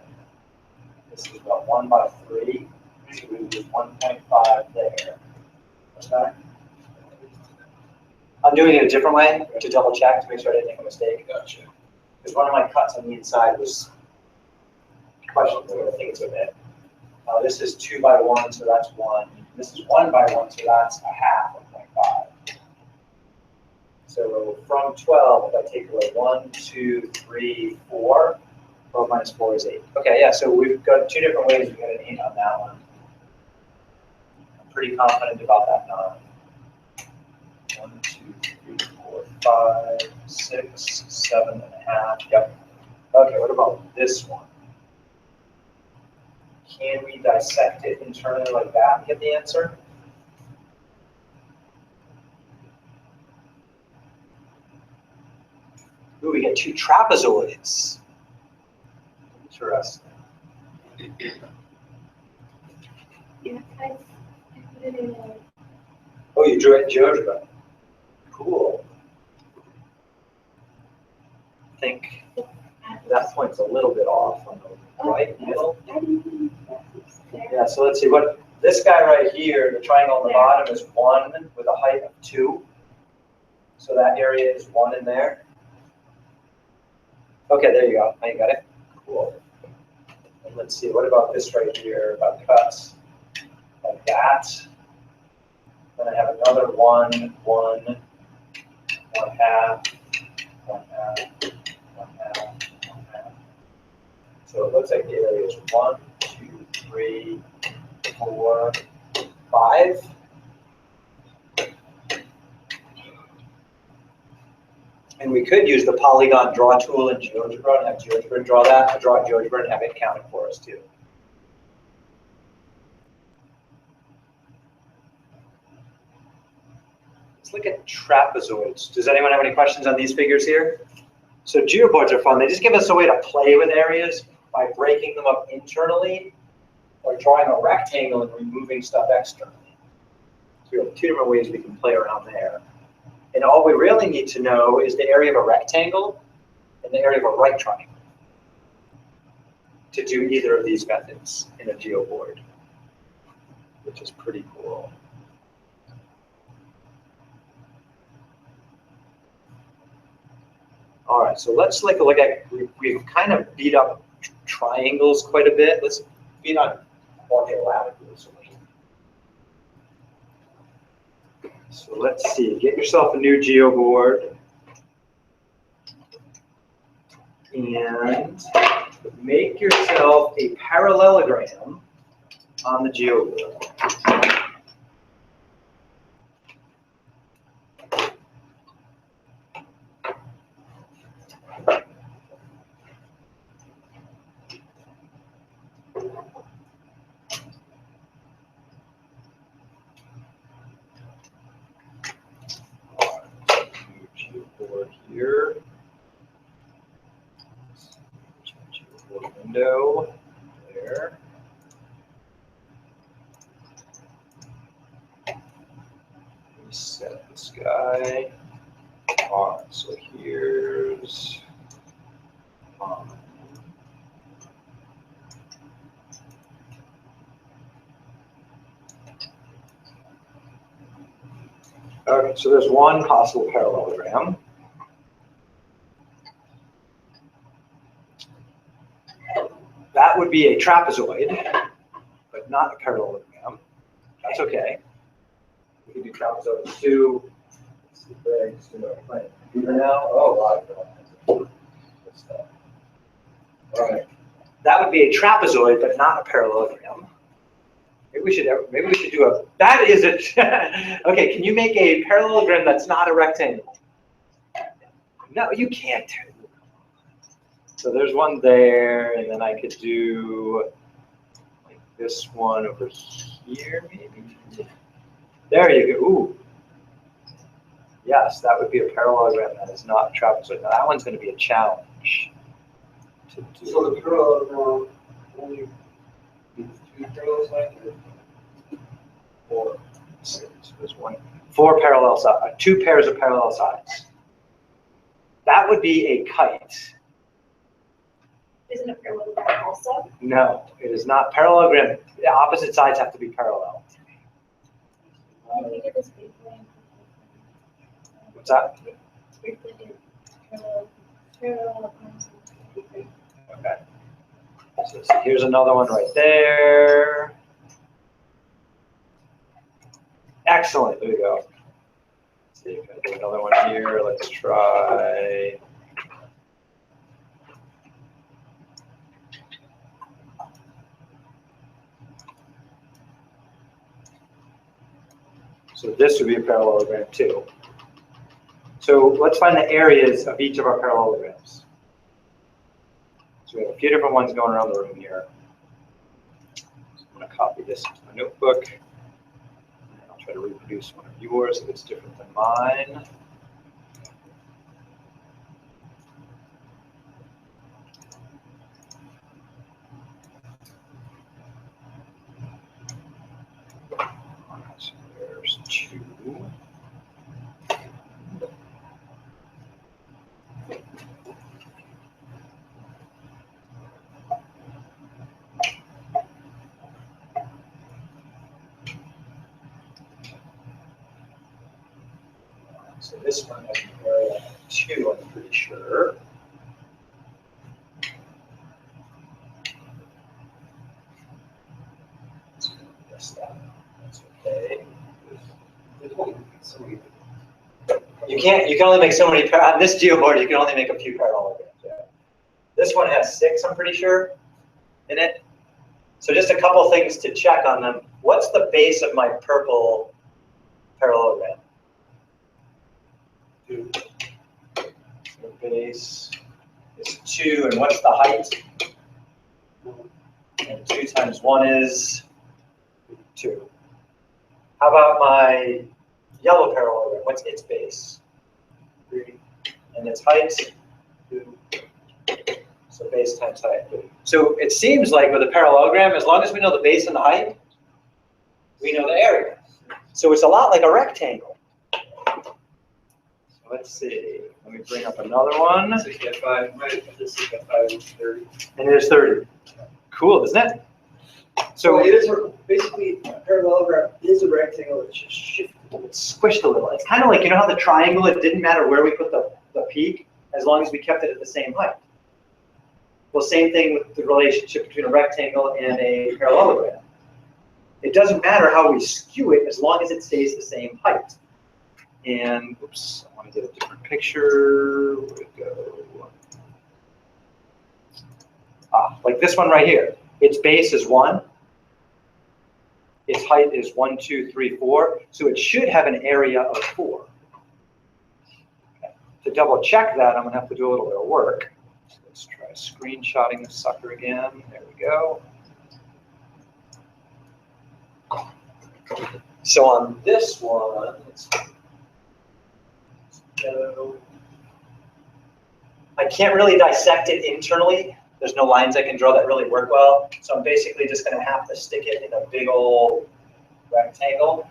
This is what, 1 by 3, so we would lose 1.5 there. What's that? I'm doing it a different way to double check to make sure I didn't make a mistake. Gotcha. Because one of my cuts on the inside was questionable. I think it's okay. This is 2 by 1, so that's 1. This is 1 by 1, so that's a half, 1.5. So from 12, if I take away 1, 2, 3, 4, 12 minus 4 is 8. Okay, yeah, so we've got 2 different ways we got an 8 on that one. I'm pretty confident about that 9. 1, 2, 3, 4, 5, 6, 7.5. Yep. Okay, what about this one? Can we dissect it internally like that and get the answer? Ooh, we get 2 trapezoids. Interesting. Yeah, I put it in a. Oh, you drew it in GeoGebra. Cool. I think that point's a little bit off on the right middle. I didn't think that was there. Yeah, so let's see what this guy right here, the triangle on the bottom is 1 with a height of 2. So that area is 1 in there. Okay, there you go. Now you got it. Cool. And let's see, what about this right here about cuts? Like that. Then I have another 1, 1, 1 half, 1 half, 1 half, 1 half. So it looks like the area is 1, 2, 3, 4, 5. And we could use the polygon draw tool in GeoGebra and have GeoGebra draw that, draw GeoGebra and have it count it for us too. Let's look at trapezoids. Does anyone have any questions on these figures here? So geoboards are fun. They just give us a way to play with areas by breaking them up internally or drawing a rectangle and removing stuff externally. So we have 2 different ways we can play around there. And all we really need to know is the area of a rectangle and the area of a right triangle to do either of these methods in a geoboard, which is pretty cool. All right, so let's take a look at, we've kind of beat up triangles quite a bit. Let's beat on quadrilaterals. So let's see, get yourself a new geoboard and make yourself a parallelogram on the geoboard. Geoboard here. Geoboard window there. Reset this guy. All right, so here's okay, so there's one possible parallelogram. That would be a trapezoid, but not a parallelogram. That's okay. We can do trapezoids too. Let's see, Greg's doing our plan. Computer now. Oh, live. All right. That would be a trapezoid, but not a parallelogram. Maybe we should do a. That is a. Okay, can you make a parallelogram that's not a rectangle? No, you can't. So there's one there, and then I could do like this one over here, maybe. There you go. Ooh. Yes, that would be a parallelogram that is not a trapezoid. Now that one's going to be a challenge to do. So the parallelogram only needs 2 parallel sides? Or so there's 4 parallel sides, 2 pairs of parallel sides. That would be a kite. Isn't it parallelogram also? No, it is not parallelogram. The opposite sides have to be parallel. Can we get this briefly? What's that? Briefly do parallelograms. Okay. So here's another one right there. Excellent. There we go. Let's see if I do another one here. Let's try. So this would be a parallelogram too. So let's find the areas of each of our parallelograms. So we have a few different ones going around the room here. So I'm going to copy this into my notebook. And I'll try to reproduce one of yours if it's different than mine. So there's 2. So this one has an area of 2, I'm pretty sure. That's that. That's okay. You can only make so many, on this geoboard, you can only make a few parallelograms. Yeah. This one has 6, I'm pretty sure, in it. So just a couple things to check on them. What's the base of my purple parallelogram? 2. The base is 2, and what's the height? And 2 times 1 is 2. How about my yellow parallelogram? What's its base? 3. And its height? 2. So base times height. So it seems like with a parallelogram, as long as we know the base and the height, we know the area. So it's a lot like a rectangle. Let's see, let me bring up another one. 60 by 5, right? This 60 by 5 is 30. And it is 30. Cool, isn't it? So So it is basically a parallelogram is a rectangle that's just shifted. it's squished a little. It's kind of like, you know how the triangle, it didn't matter where we put the peak, as long as we kept it at the same height. Well, same thing with the relationship between a rectangle and a parallelogram. It doesn't matter how we skew it as long as it stays the same height. And, oops, I want to get a different picture. Where'd it go? Like this one right here. Its base is 1. Its height is 1, 2, 3, 4. So it should have an area of 4. Okay. To double check that, I'm going to have to do a little bit of work. So let's try screenshotting this sucker again. There we go. So on this one, let's go. I can't really dissect it internally. There's no lines I can draw that really work well. So I'm basically just going to have to stick it in a big old rectangle.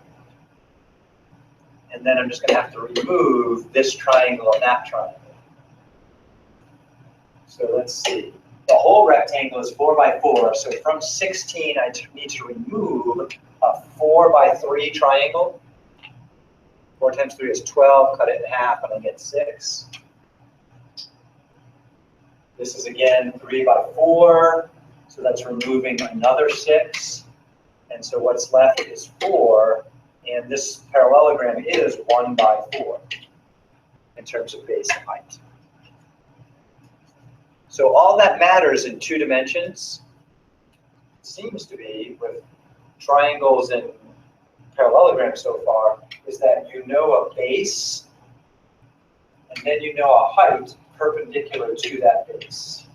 And then I'm just going to have to remove this triangle and that triangle. So let's see. The whole rectangle is 4 by 4. So from 16, I need to remove a 4 by 3 triangle. 4 times 3 is 12. Cut it in half, and I get 6. This is again 3 by 4. So that's removing another 6. And so what's left is 4. And this parallelogram is 1 by 4 in terms of base and height. So all that matters in 2 dimensions seems to be with triangles and parallelograms so far is that you know a base and then you know a height perpendicular to that base.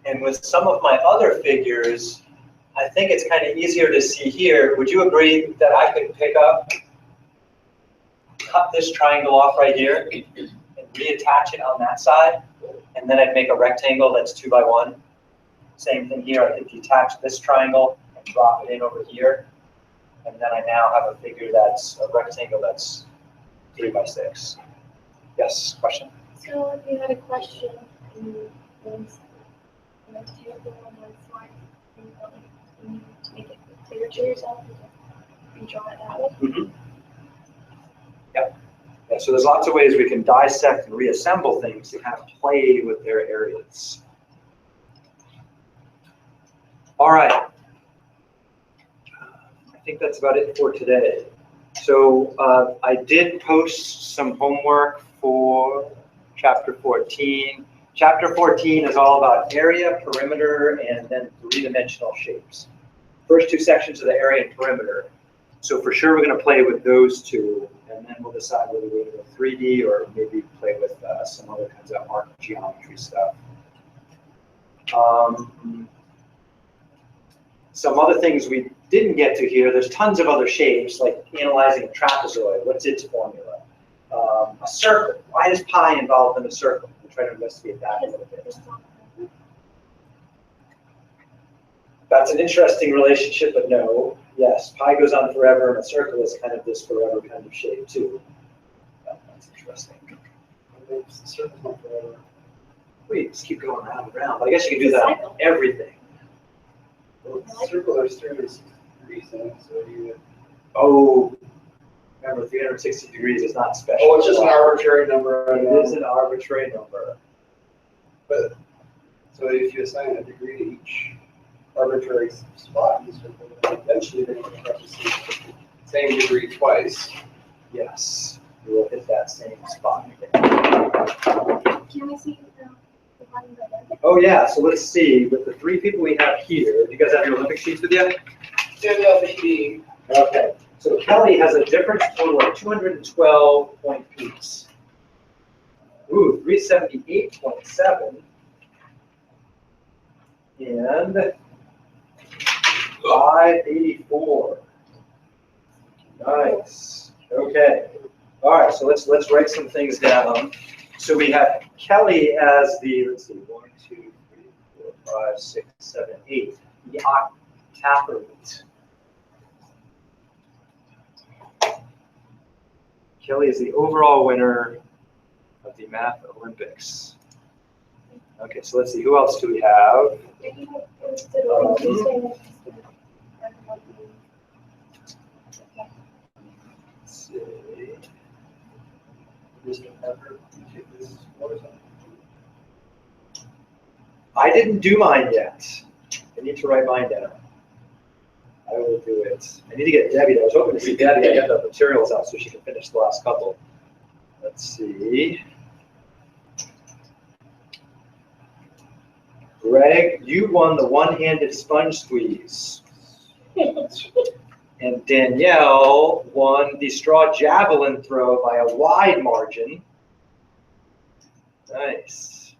And with some of my other figures, I think it's kind of easier to see here. Would you agree that I could pick up, cut this triangle off right here, and reattach it on that side, and then I'd make a rectangle that's 2 by 1. Same thing here, I could detach this triangle and drop it in over here, and then I now have a figure that's a rectangle that's 3 by 6. Yes, question? So if you had a question and there's a rectangle on one side, and you need to make it clear to yourself, you draw it that way. Mm-hmm. Yep. Yeah, so there's lots of ways we can dissect and reassemble things to kind of play with their areas. All right. I think that's about it for today. So I did post some homework for chapter 14. Chapter 14 is all about area, perimeter, and then 3-dimensional shapes. First 2 sections are the area and perimeter. So for sure we're going to play with those 2, and then we'll decide whether we're going to go 3D or maybe play with some other kinds of arc geometry stuff. Some other things we didn't get to here, there's tons of other shapes, like analyzing a trapezoid. What's its formula? A circle. Why is pi involved in a circle? We'll try to investigate that a little bit. That's an interesting relationship, but no. Yes, pi goes on forever, and a circle is kind of this forever kind of shape, too. That's interesting. Circle's not forever. We just keep going round and round, but I guess you can do that on everything. Well, circle, there's 360 degrees in it, so you... Oh, remember, 360 degrees is not special. Oh, it's just an arbitrary number. It is an arbitrary number. But, so if you assign a degree to each arbitrary spot in the circle, eventually they're going to have to see the same degree twice. Yes, you will hit that same spot again. Can we see the one that Oh yeah, so let's see, with the 3 people we have here, do you guys have your Olympic sheets with you? MLBD. Okay, so Kelly has a difference total of 212 point piece. Ooh, 378.7. And 584. Nice. Okay. All right, so let's write some things down. So we have Kelly as the, let's see, 1, 2, 3, 4, 5, 6, 7, 8, the octathlete. Kelly is the overall winner of the Math Olympics. Okay, so let's see, who else do we have? Let's see. Mr. Pepper, you take this, what is it? I didn't do mine yet. I need to write mine down. I will do it. I need to get Debbie. I was hoping to see Debbie. I got the materials out so she can finish the last couple. Let's see. Greg, you won the one-handed sponge squeeze. And Danielle won the straw javelin throw by a wide margin. Nice.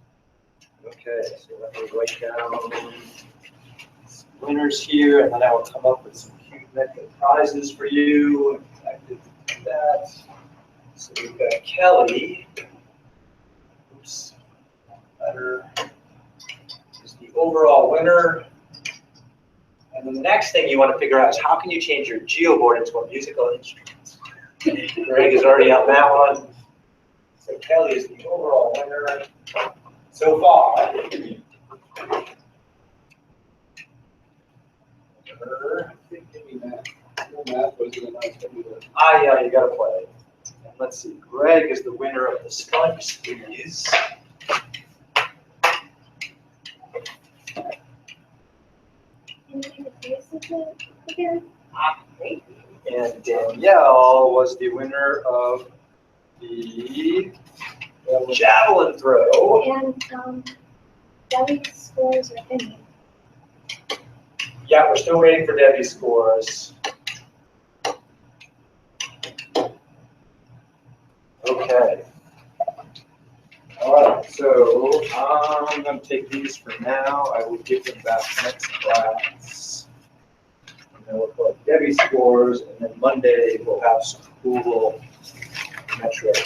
Okay, so let me write down some winners here, and then I will come up with some cute method prizes for you. I did that. So we've got Kelly. Oops. Better. Is the overall winner. And then the next thing you want to figure out is how can you change your geoboard into a musical instrument? Greg is already on that one. So Kelly is the overall winner so far. I think maybe math. No math was in the last video. Yeah, you gotta play. And let's see, Greg is the winner of the sponge squeeze. And Danielle was the winner of the javelin throw. And Debbie's scores are in. Yeah, we're still waiting for Debbie's scores. Okay. All right, so I'm going to take these for now. I will give them back next class. And then we'll collect Debbie's scores, and then Monday we'll have some cool metric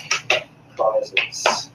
prizes.